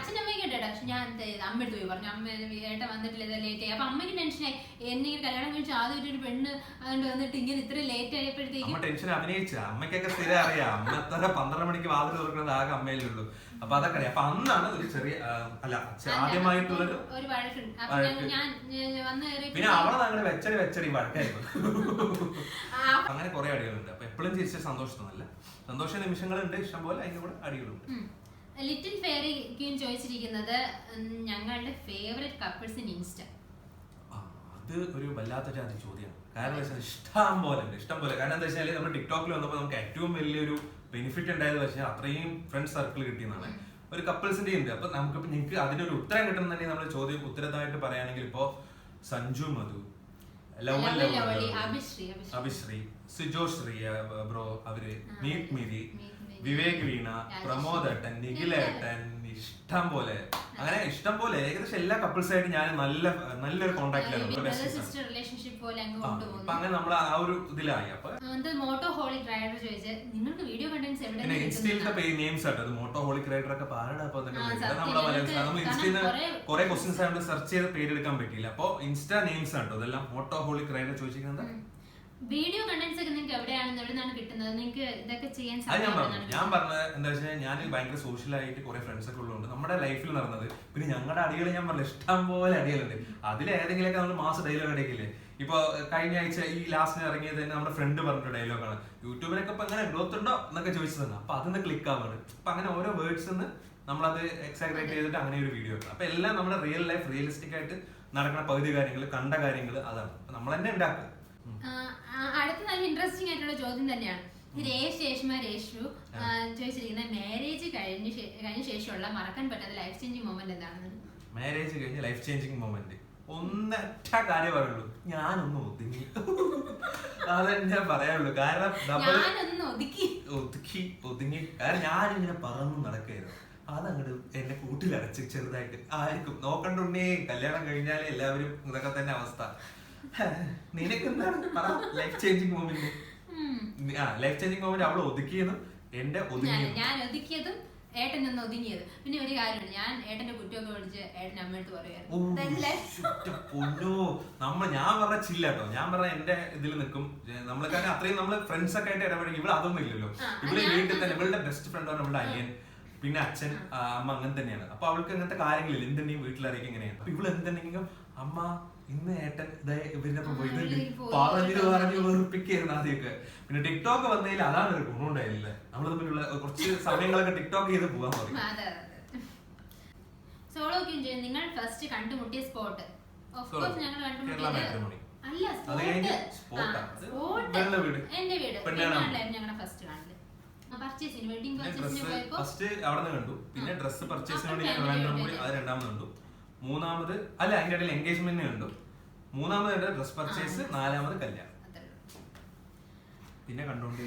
പക്ഷെ ഞാൻ അമ്മയെടുത്ത് പോയി പറഞ്ഞു, അമ്മ ഏട്ടൻ വന്നിട്ടില്ല, ലേറ്റ് ആയി. അപ്പൊ അമ്മയ്ക്ക് ടെൻഷനായി. എന്നെ കല്യാണം കഴിച്ച് ആദ്യം ഒരു പെണ്ണ് അതുകൊണ്ട് വന്നിട്ട് ഇങ്ങനെ ഇത്ര ലേറ്റ് ആയപ്പോഴത്തേക്കും ടെൻഷൻ അഭിനയിച്ച. അമ്മയ്ക്കൊക്കെ സ്ഥിരം അറിയാം, അമ്മ എത്ര 12 മണിക്ക് വാതിൽ തുറക്കുന്നത് ആകെ അമ്മയിലുള്ളൂ. അപ്പൊ അതൊക്കെ അറിയാം. അപ്പൊ അന്നാണ് ഒരു ചെറിയ ആദ്യമായിട്ടുള്ളൊരു പിന്നെ അവളെ അങ്ങനെ വെച്ചടി വഴക്കായിരുന്നു. അങ്ങനെ കുറെ അടികളുണ്ട്. അപ്പൊ എപ്പോഴും ചിരിച്ച സന്തോഷമൊന്നുമല്ല, സന്തോഷ നിമിഷങ്ങളുണ്ട് ഇഷ്ടംപോലെ, അതിന്റെ കൂടെ അടികളുണ്ട്. ലിറ്റിൽ ഫെയറി ക്വീൻ ചോദിച്ചിരിക്കുന്നത് ഞങ്ങളുടെ ഫേവറേറ്റ് കപ്പിൾസ് ഇൻ ഇൻസ്റ്റ. അത് ഒരു വല്ലാത്ത ജാതി ചോദ്യമാണ്. കാരണം എന്താ വെച്ചാൽ ഇഷ്ടം പോലെ. കാരണം എന്താ വെച്ചാൽ നമ്മൾ ടിക്ടോക്കിൽ വന്നപ്പോൾ നമുക്ക് ഏറ്റവും വലിയൊരു ബെനിഫിറ്റ് ഉണ്ടായത് വെച്ചാൽ അത്രയും ഫ്രണ്ട് സർക്കിൾ കിട്ടിയെന്നാണ്. ഒരു കപ്പിൾസിന്റെ ഉണ്ട്. അപ്പൊ നമുക്കിപ്പോ നിങ്ങൾക്ക് അതിനൊരു ഉത്തരം കിട്ടുന്നുണ്ടെങ്കിൽ നമ്മൾ ചോദ്യം ഉത്തരത്തായിട്ട് പറയുകയാണെങ്കിൽ ഇപ്പോ സഞ്ജു മധു, അഭിശ്രീ, സിജോശ്രീ ബ്രോ, അവര് മീറ്റ് മിരി, വിവേക് വീണ, പ്രമോദേട്ടൻ, നിഖിലേട്ടൻ, ഇഷ്ടം പോലെ, അങ്ങനെ ഇഷ്ടം പോലെ ഏകദേശം എല്ലാ കപ്പിൾസായിട്ട് ഞാൻ നല്ലൊരു കോൺടാക്റ്റിലാണ്. അങ്ങനെ നമ്മൾ ആ ഒരു ഇതിലായി. അപ്പൊ പിന്നെ ഇൻസ്റ്റയിലത്തെ നെയിംസ് ആട്ടോ, മോട്ടോ ഹോളിക് റൈഡർ ഒക്കെ പാടാ. അപ്പൊ നമ്മളെ ഇൻസ്റ്റയിൽ കുറെ ക്വസ്റ്റ്യൻസ് ആയതുകൊണ്ട് സെർച്ച് ചെയ്ത് പേരെടുക്കാൻ പറ്റിയില്ല. അപ്പൊ ഇൻസ്റ്റാ നെയിംസ് ആട്ടോ ഇതെല്ലാം. മോട്ടോ ഹോളിക് റൈഡർ ചോദിച്ചിരിക്കുന്നത് വീഡിയോ കണ്ടന്റ്സ് ഒക്കെ നിങ്ങൾക്ക് എവിടെയാണ് കിട്ടുന്നത്? നിങ്ങൾക്ക് ഇതൊക്കെ ചെയ്യാൻ ഞാൻ പറഞ്ഞത് എന്താ വെച്ചാൽ ഞാൻ ഭയങ്കര സോഷ്യലായിട്ട് കുറെ ഫ്രണ്ട്സ് ഒക്കെ ഉള്ളതുകൊണ്ട് നമ്മുടെ ലൈഫിൽ നടന്നത്. പിന്നെ ഞങ്ങളുടെ അടികൾ ഞാൻ പറഞ്ഞ ഇഷ്ടം പോലെ അടികളുണ്ട്. അതിൽ ഏതെങ്കിലുമൊക്കെ നമ്മൾ മാസ് ഡയലോഗ് അടിക്കില്ലേ. ഇപ്പൊ കഴിഞ്ഞ ആഴ്ച ഈ ലാസ്റ്റിന് ഇറങ്ങിയത് തന്നെ നമ്മുടെ ഫ്രണ്ട് പറഞ്ഞ ഡയലോഗാണ്. യൂട്യൂബിലൊക്കെ ഇപ്പൊ എങ്ങനെ ഗ്രോത്ത് ഉണ്ടോ എന്നൊക്കെ ചോദിച്ചതാണ്. അപ്പൊ അതൊന്ന് ക്ലിക്ക് ആവുകയാണ്. അപ്പൊ അങ്ങനെ ഓരോ വേർഡ്സ് നമ്മളത് എക്സാഗ്രേറ്റ് ചെയ്തിട്ട് അങ്ങനെ ഒരു വീഡിയോ ആണ്. അപ്പൊ എല്ലാം നമ്മുടെ റിയൽ ലൈഫ് റിയലിസ്റ്റിക് ആയിട്ട് നടക്കുന്ന പകുതി കാര്യങ്ങൾ, കണ്ട കാര്യങ്ങൾ, അതാണ് നമ്മൾ തന്നെ ഉണ്ടാക്കുക. അടുത്ത നല്ല ഇൻട്രസ്റ്റിംഗ് ആയിട്ടുള്ള ചോദ്യം തന്നെയാണ്. രേഷു ചോദിച്ചിരിക്കുന്നത് മാരേജ് കഴിഞ്ഞ ശേഷമുള്ള മറക്കാൻ പറ്റാത്ത ലൈഫ് ചേഞ്ചിങ് മൊമെന്റ് എന്താണ്? മാരേജ് കഴിഞ്ഞ ലൈഫ് ചേഞ്ചിങ് മൊമെന്റ് ഒന്നൊറ്റ കാര്യം പറയുള്ളൂ, ഞാനൊന്ന് ഒതുങ്ങി. അതെന്നെ പറയാനുള്ളൂ. കാരണം ഒതുങ്ങി. കാരണം ഞാനിങ്ങനെ പറന്നു നടക്കായിരുന്നു. അതങ്ങോട്ട് എന്നെ കൂട്ടിലടച്ച് ചെറുതായിട്ട് ആയിരിക്കും നോക്കണ്ടുണ്ണേ. കല്യാണം കഴിഞ്ഞാലേ എല്ലാവരും ഇതൊക്കെ തന്നെ അവസ്ഥ. നിനക്ക് എന്താണ് life changing moment? Life changing moment അവള് ഒതുക്കിയതും എന്റെ ഞാൻ ഒതുക്കിയതും ഏട്ടൻ നിന്ന് ഒതുങ്ങിയത്. പിന്നെ ഒരു കാര്യമാണ്, ഞാൻ ഏട്ടന്റെ കുട്ടിയൊക്കെ വിളിച്ച് ഏട്ടൻ അമ്മയടുത്ത് പറയുമായിരുന്നു. ഞാൻ പറഞ്ഞ ചില്ലാട്ടോ. ഞാൻ പറഞ്ഞ എന്റെ ഇതിൽ നിൽക്കും നമ്മള്. കാരണം അത്രയും നമ്മള് ഫ്രണ്ട്സ് ഒക്കെ ആയിട്ട് ഇടപെടും. ഇവിടെ അതൊന്നും ഇല്ലല്ലോ. ഇവിടെ വീട്ടിൽ തന്നെ ഇവളുടെ ബെസ്റ്റ് ഫ്രണ്ടാണ് നമ്മളുടെ അനിയൻ, പിന്നെ അച്ഛൻ, അമ്മ, അങ്ങനെ തന്നെയാണ്. അപ്പൊ അവൾക്ക് അങ്ങനത്തെ കാര്യങ്ങളില്ല. എന്തുണ്ടെങ്കിൽ വീട്ടിലിറങ്ങി ഇങ്ങനെയാണ്. അപ്പൊ ഇവള് എന്തുണ്ടെങ്കിലും അമ്മ ഇന്ന് ഏട്ടൻ ഇവരിനൊപ്പം പോയി പറഞ്ഞു വെറുപ്പിക്കായിരുന്നു ആദ്യമൊക്കെ. പിന്നെ ടിക്ടോക്ക് വന്നതിൽ അതാണ് ഒരു ഗുണം ഉണ്ടായില്ലേ. നമ്മൾ തമ്മിലുള്ള കുറച്ച് സമയങ്ങളൊക്കെ ടിക്ടോക്ക് ചെയ്ത് പോകാൻ തുടങ്ങി. നിങ്ങൾ ഫസ്റ്റ് കണ്ടുമുട്ടിയ സ്പോട്ട്? എന്റെ വീട് ഞങ്ങളുടെ ഫസ്റ്റ് കാണല്. ഫസ്റ്റ് അവിടെ നിന്ന് കണ്ടു. പിന്നെ ഡ്രസ് പർച്ചേസിന് വേണ്ടി ട്രിവാൻഡ്രം പോയി, അത് രണ്ടാമത് കണ്ടു. മൂന്നാമത് അല്ല, അതിന്റെ ഇടയിൽ എൻഗേജ്മെന്റ് കണ്ടു. മൂന്നാമത് ഡ്രസ് പർച്ചേസ്, നാലാമത് കല്യാണം. പിന്നെ കണ്ടോണ്ടേ.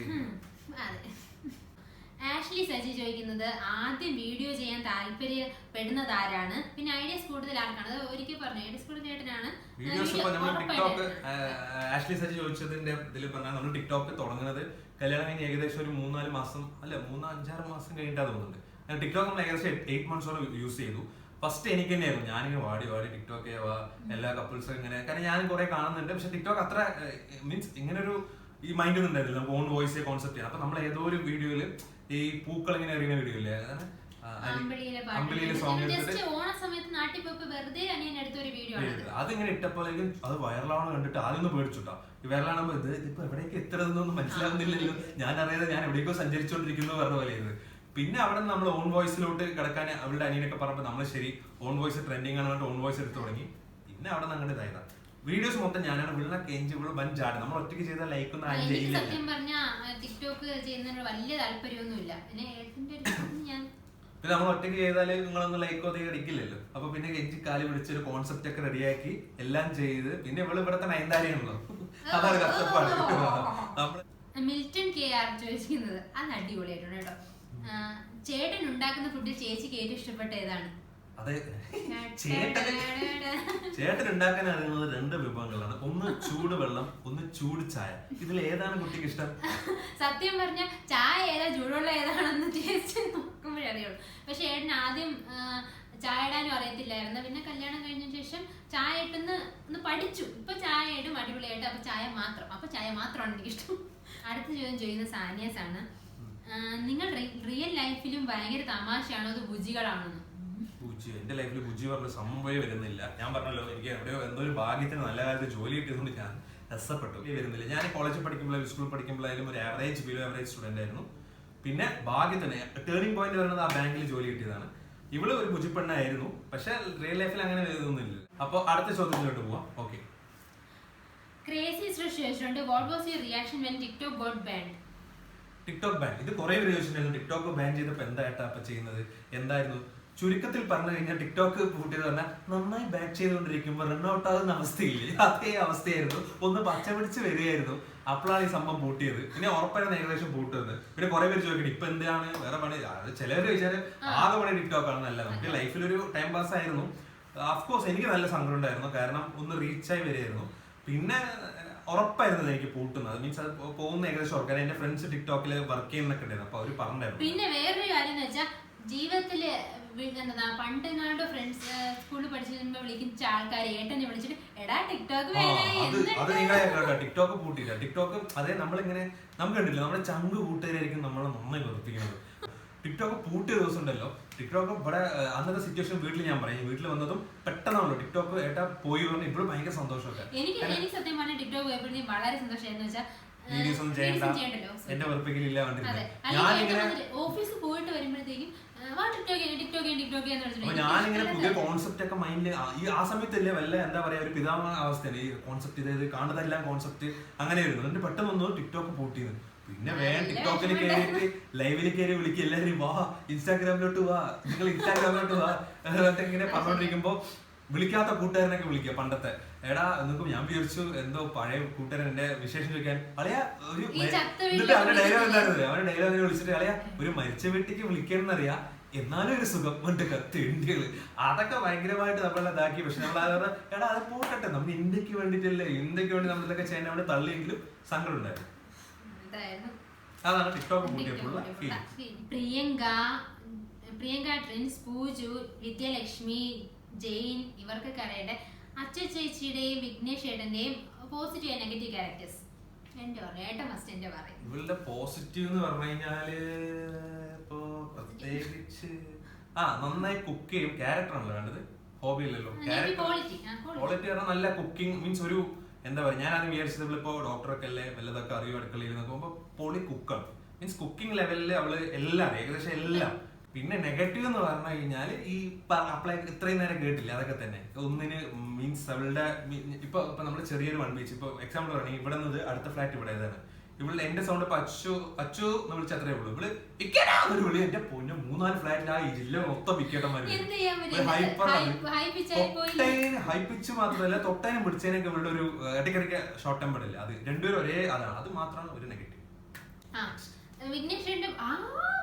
ആഷ്ലി സജി ചോദിക്കുന്നത് ആദ്യം വീഡിയോ ചെയ്യാൻ താല്പര്യപ്പെടുന്നത് ആരാണ്, പിന്നെ ഐഡിയസ് കൂടുതൽ ആർക്കാണ്? അത് ഒരിക്കൽ പറഞ്ഞു, ഐഡിയസ് കൂടുതൽ ചേട്ടനാണ്. ആഷ്ലി സജി ചോദിച്ചതിന്റെ ഇതിൽ പറഞ്ഞാൽ നമ്മൾ ടിക്ടോക്ക് തുടങ്ങുന്നത് കല്യാണം കഴിഞ്ഞ് ഏകദേശം ഒരു 3-4 മാസം, അല്ല 3-5-6 മാസം കഴിഞ്ഞിട്ടാണ് തോന്നുന്നുണ്ട്. ടിക്ടോക്ക് നമ്മൾ ഏകദേശം 8 മന്ത്സോളം യൂസ് ചെയ്തു. ഫസ്റ്റ് എനിക്ക് തന്നെയായിരുന്നു. ഞാനിങ്ങനെ വാടി ടിക്ടോക്ക് എല്ലാ കപ്പിൾസും ഇങ്ങനെ, കാരണം ഞാൻ കുറെ കാണുന്നുണ്ട്. പക്ഷെ ടിക്ടോക്ക് അത്ര മീൻസ് ഇങ്ങനെ ഒരു ഈ മൈൻഡ് ഒന്നും ഉണ്ടായിരുന്നില്ല. നമുക്ക് ഓൺ വോയിസ് കോൺസെപ്റ്റ് ചെയ്യാം. അപ്പൊ നമ്മൾ ഏതോ ഒരു വീഡിയോയില് ഈ പൂക്കൾ ഇങ്ങനെ എറിയുന്ന വീഡിയോ ഇല്ലേ, അമ്പിളിയിലെ സോങ് ഓണ സമയത്ത് നാട്ടിൽ പോയപ്പോ വെറുതെ അനിയൻ എടുത്ത ഒരു വീഡിയോ ആണ്. അതിങ്ങനെ ഇട്ടപ്പോഴേക്കും അത് വൈറലാവണം കണ്ടിട്ട് ആദ്യം പേടിച്ചുട്ടാ. ഈ വൈറലാകുമ്പോ ഇതിപ്പോ എവിടേക്ക് എത്തുന്നതൊന്നും മനസ്സിലാവുന്നില്ലല്ലോ, ഞാൻ അറിയാതെ ഞാൻ എവിടേക്കോ സഞ്ചരിച്ചോണ്ടിരിക്കുന്നു പറഞ്ഞ പോലെ ഇത്. പിന്നെ അവിടെ നമ്മൾ ഓൺ വോയിസിലോട്ട് കിടക്കാൻ അവളുടെ അനിയനൊക്കെ പറഞ്ഞപ്പോൾ നമ്മൾ ശരി ഓൺ വോയിസ് ട്രെൻഡിങ് ആണ് പറഞ്ഞിട്ട് ഓൺ വോയിസ് എടുത്തു തുടങ്ങി. പിന്നെ അവിടെ നിന്ന് അങ്ങോട്ട് ഇതായതാ. വീഡിയോസ് മൊത്തം ഞാനാണ് വിളിന കെഞ്ചി വൻ ചാട്. നമ്മൾ ഒറ്റയ്ക്ക് ചെയ്ത ലൈക്ക് ഒന്നും ആരും ചെയ്യില്ല. സത്യം പറഞ്ഞാൽ ടിക്ടോക്ക് ചെയ്യുന്നതിന് വലിയ താല്പര്യമൊന്നുമില്ല. പിന്നെ നമ്മൾ ഒറ്റയ്ക്ക് ചെയ്താല് നിങ്ങളൊന്നും ലൈക്കോ അധികം അടിക്കില്ലല്ലോ. അപ്പൊ പിന്നെ കെഞ്ചി കാലി പിടിച്ചൊരു കോൺസെപ്റ്റ് ഒക്കെ റെഡിയാക്കി എല്ലാം ചെയ്ത് പിന്നെ ഇവള് ഇവിടത്തെ നയൻതാരയാണല്ലോ, അതാണ് കഷ്ടപ്പാട്. മിൽട്ടൺ KR ചോദിക്കുന്നത് അത് അടിപൊളിയായിട്ടുണ്ട് കേട്ടോ. ചേട്ടൻ ഉണ്ടാക്കുന്ന ഫുഡിൽ ചേച്ചിക്ക് ഏറ്റവും ഇഷ്ടപ്പെട്ട ഏതാണ്? അതെ, ചേട്ടൻ ഉണ്ടാക്കാൻ അറിയുന്നത് 2 വിഭവങ്ങളാണ്. ഒന്ന് ചൂട് വെള്ളം, ഒന്ന് ചൂട് ചായ. ഇതിൽ ഏതാണ് കുട്ടിക്ക് ഇഷ്ടം? സത്യം പറഞ്ഞ ചായ ഏതാ ചൂടുള്ള ഏതാണെന്ന് ടേസ്റ്റ് നോക്കുമ്പോഴേ അറിയുള്ളൂ. പക്ഷെ ഏട്ടൻ ആദ്യം ചായ ഇടാനും അറിയത്തില്ലായിരുന്നു. പിന്നെ കല്യാണം കഴിഞ്ഞ ശേഷം ചായ ഇട്ടൊന്ന് പഠിച്ചു. ഇപ്പൊ ചായ ഇടും അടിപൊളിയായിട്ട്. അപ്പൊ ചായ മാത്രമാണ് എനിക്കിഷ്ടം. അടുത്ത ചോദ്യം ചെയ്യുന്ന സാനിയാസ് ആണ്. നിങ്ങൾ റിയൽ ലൈഫിലും ഭയങ്കര തമാശയാണോ അത് ബുജികളാണെന്ന്? എന്റെ ലൈഫിൽ ബുജി പറഞ്ഞ സംഭവമേ വരുന്നില്ല. ഞാൻ പറഞ്ഞല്ലോ, എനിക്ക് എവിടെയോ എന്തോ ഒരു ഭാഗ്യത്തിന് നല്ല കാലത്ത് ജോലി കിട്ടിയതുകൊണ്ട് ഞാൻ രസപ്പെട്ടു. വരുന്നില്ല. ഞാൻ കോളേജിൽ പഠിക്കുമ്പോഴും സ്കൂളിൽ പഠിക്കുമ്പോഴായാലും ഒരു ആവറേജ് ബിലോ ആവറേജ് സ്റ്റുഡന്റ് ആയിരുന്നു. പിന്നെ ഭാഗ്യത്തിന് ടേണിംഗ് പോയിന്റ് പറയുന്നത് ആ ബാങ്കിൽ ജോലി കിട്ടിയതാണ്. ഇവള് ഒരു ബുജിപ്പെണ്ണായിരുന്നു. പക്ഷെ റിയൽ ലൈഫിൽ അങ്ങനെ ഇതൊന്നുമില്ല. അപ്പൊ അടുത്ത ചോദ്യത്തിലോട്ട് പോവാം. ഓക്കെ, ക്രേസി സൃഷ്ടിച്ചിട്ടുണ്ട്. What was your reaction when TikTok got band? TikTok ban, ഇത് കുറെ പേര് ചോദിച്ചിട്ടുണ്ടായിരുന്നു. ടിക്ടോക്ക് ബാൻ ചെയ്തപ്പോ എന്തായിട്ടാ അപ്പൊ ചെയ്യുന്നത്, എന്തായിരുന്നു? ചുരുക്കത്തിൽ പറഞ്ഞു കഴിഞ്ഞാൽ ടിക്ടോക്ക് കൂട്ടിയത് പറഞ്ഞാൽ നന്നായി ബാക്ക് ചെയ്തുകൊണ്ടിരിക്കുമ്പോൾ റൺ ഔട്ട് ആകുന്ന അവസ്ഥയില്ലേ, അതേ അവസ്ഥയായിരുന്നു. ഒന്ന് പച്ച പിടിച്ച് വരികയായിരുന്നു. അപ്പോഴാണ് ഈ സംഭവം പൂട്ടിയത്. പിന്നെ ഉറപ്പായിരുന്നു ഏകദേശം പൂട്ടുന്നത്. പിന്നെ കുറെ പേര് ചോദിക്കണം ഇപ്പൊ എന്താണ് വേറെ പണി. ചിലവർ ചോദിച്ചാൽ ആകെ പണി ടിക്ടോക്ക് ആണെന്നല്ല, നമുക്ക് ലൈഫിലൊരു ടൈം പാസ് ആയിരുന്നു. അഫ്കോഴ്സ് എനിക്ക് നല്ല സങ്കടം ഉണ്ടായിരുന്നു, കാരണം ഒന്ന് റീച്ചായി വരികയായിരുന്നു. പിന്നെ ഉറപ്പായിരുന്നു എനിക്ക് പൂട്ടുന്നത്. മീൻസ് അത് പോകുന്ന ഏകദേശം ഉറക്കാൻ എന്റെ ഫ്രണ്ട്സ് ടിക്ടോക്കിൽ വർക്ക് ചെയ്യുന്നൊക്കെ ഉണ്ടായിരുന്നു. അപ്പൊ അവര് പറഞ്ഞായിരുന്നു. പിന്നെ വേറൊരു കാര്യം എന്ന് വെച്ചാൽ ജീവിതത്തില് പണ്ട് നാട് ഫ്രണ്ട്സ് സ്കൂളിൽ പഠിച്ചിരുമ്പോ വിളിക്കുന്ന ആൾക്കാരെ ഏട്ടനെ വിളിച്ചിട്ട് എടാ ടിക്ടോക്ക് അത് നിങ്ങളെ ടിക്ടോക്ക് പൂട്ടില്ല. ടിക്ടോക്ക് അതേ നമ്മളിങ്ങനെ നമുക്ക് കണ്ടില്ല, നമ്മുടെ ചങ്ക് കൂട്ടുകാരായിരിക്കും നമ്മളെ നന്നായി വെറുപ്പിക്കുന്നത്. ടിക്ടോക്ക് പൂട്ടിയ ദിവസം ഉണ്ടല്ലോ, ടിക്ടോക്ക് ഇവിടെ അന്നത്തെ സിറ്റുവേഷൻ വീട്ടിൽ ഞാൻ പറയും, വീട്ടിൽ വന്നതും പെട്ടെന്നാണല്ലോ ടിക്ടോക്ക് ഏട്ടാ പോയി പറഞ്ഞു. ഇപ്പോഴും ഭയങ്കര സന്തോഷമൊക്കെ. എനിക്ക് സത്യം പറഞ്ഞാൽ ടിക്ടോക്ക് പോയപ്പോഴത്തേക്കും വളരെ സന്തോഷമായിരുന്നു. വെച്ചാൽ വീഡിയോസ് ഒന്നും ചെയ്യണ്ടല്ലോ, എന്റെ വെറുപ്പിക്കലില്ല. ഓഫീസിൽ പോയിട്ട് വരുമ്പോഴത്തേക്കും ഞാനിങ്ങനെ പുതിയ കോൺസെപ്റ്റ് ഒക്കെ മൈൻഡില് ആ സമയത്തല്ലേ വല്ല എന്താ പറയാ ഒരു പിതാമ അവസ്ഥയാണ് ഈ കോൺസെപ്റ്റ്. ഇതായത് കാണുന്നതെല്ലാം കോൺസെപ്റ്റ് അങ്ങനെ വരുന്നു. എന്നിട്ട് പെട്ടെന്ന് ഒന്ന് ടിക്ടോക്ക് പൂട്ടിയത്. പിന്നെ വേഗം ടിക്ടോക്കിൽ കയറിയിട്ട് ലൈവിൽ കയറി വിളിക്കുക എല്ലാവരും, വാ ഇൻസ്റ്റാഗ്രാമിലോട്ട് വാ, നിങ്ങൾ ഇൻസ്റ്റാഗ്രാമിലോട്ട് വാ ഇങ്ങനെ പറഞ്ഞോണ്ടിരിക്കുമ്പോ വിളിക്കാത്ത കൂട്ടുകാരനൊക്കെ വിളിക്കുക. പണ്ടത്തെ എടാ എന്നൊക്കെ ഞാൻ വിചാരിച്ചു എന്തോ പഴയ കൂട്ടുകാരൻ എന്റെ വിശേഷം ചോദിക്കാൻ അളയാ ഒരു അവന്റെ ഡയലോഗ് എന്തായിരുന്നു, അവന്റെ ഡയലോഗ് വിളിച്ചിട്ട് അളയാ ഒരു മരിച്ച വീട്ടിക്ക് വിളിക്കണമെന്നറിയാം എന്നാലും ഒരു സുഖം കൊണ്ട് കത്തിണ്ടികള്. അതൊക്കെ ഭയങ്കരമായിട്ട് നമ്മളെ ഇതാക്കി. പക്ഷെ നമ്മൾ എടാ അത് പോട്ടെ, നമ്മൾ ഇന്ത്യക്ക് വേണ്ടിട്ടല്ലേ, ഇന്ത്യക്ക് വേണ്ടി നമ്മളിതൊക്കെ ചെയ്യാൻ അവിടെ തള്ളിയെങ്കിലും സങ്കടം ഉണ്ടായിരുന്നു. അതാണ് ടിക്ടോക്ക് കൂട്ടിയപ്പോഴുള്ള പ്രിയങ്ക ട്രിൻസ്, പൂജു, വിദ്യലക്ഷ്മി, ജെയിൻ ഇവർക്കൊക്കെ അറിയട്ടെ അച്ഛ ചേച്ചിയുടെയും വിഘ്നേഷ് ഏട്ടന്റെയും പോസിറ്റീവ് ആൻഡ് നെഗറ്റീവ് ക്യാരക്ടേഴ്സ്. ഇവളുടെ പോസിറ്റീവ് എന്ന് പറഞ്ഞു കഴിഞ്ഞാല് ഇപ്പൊ പ്രത്യേകിച്ച് നന്നായി കുക്ക് ചെയ്യും. ക്യാരക്ടർ ആണല്ലോ വേണ്ടത്, ഹോബി അല്ലല്ലോ. ക്വാളിറ്റി പറഞ്ഞാൽ നല്ല കുക്കിംഗ് മീൻസ് ഒരു എന്താ പറയാ, ഞാൻ ആദ്യം വിചാരിച്ചത് ഇപ്പൊ ഡോക്ടറൊക്കെ അല്ലേ വല്ലതൊക്കെ അറിയോ അടുക്കളയിൽ നോക്കുമ്പോ പൊളി കുക്കാണ്. മീൻസ് കുക്കിംഗ് ലെവലില് അവള് എല്ലാം ഏകദേശം എല്ലാം. പിന്നെ നെഗറ്റീവ് എന്ന് പറഞ്ഞു കഴിഞ്ഞാൽ ഈ അപ്ലൈ ഇത്രയും നേരം കേട്ടില്ല അതൊക്കെ തന്നെ ഒന്നിന് മീൻസ് അവളുടെ ഇപ്പൊ നമ്മള് ചെറിയൊരു വൺ ബീച്ച് ഇപ്പൊ എക്സാമ്പിൾ പറയുകയാണെങ്കിൽ ഇവിടെ നിന്ന് അടുത്ത ഫ്ലാറ്റ് ഇവിടെ ഏതാണ് ഇവളുടെ എന്റെ സൗണ്ട് ഇപ്പൊ അച്ചു എന്ന് വിളിച്ച അത്രേ ഉള്ളൂ. ഇവള് ഇക്കടാന്നൊരു വിളി എന്റെ പൊന്നു 3-4 ഫ്ലാറ്റിൽ ആ ജില്ല മൊത്തം വിക്കട്ടന്മാര് ഹൈപ്പിച്ച് മാത്രമല്ല തൊട്ടേനും പിടിച്ചതിനൊക്കെ ഇവളുടെ ഒരു ഇടയ്ക്കിടയ്ക്ക് ഷോർട്ട് ടെമ്പർ ഇല്ല. അത് രണ്ടുപേരും ഒരേ അതാണ്. അത് മാത്രമാണ് ഒരു നെഗറ്റീവ്.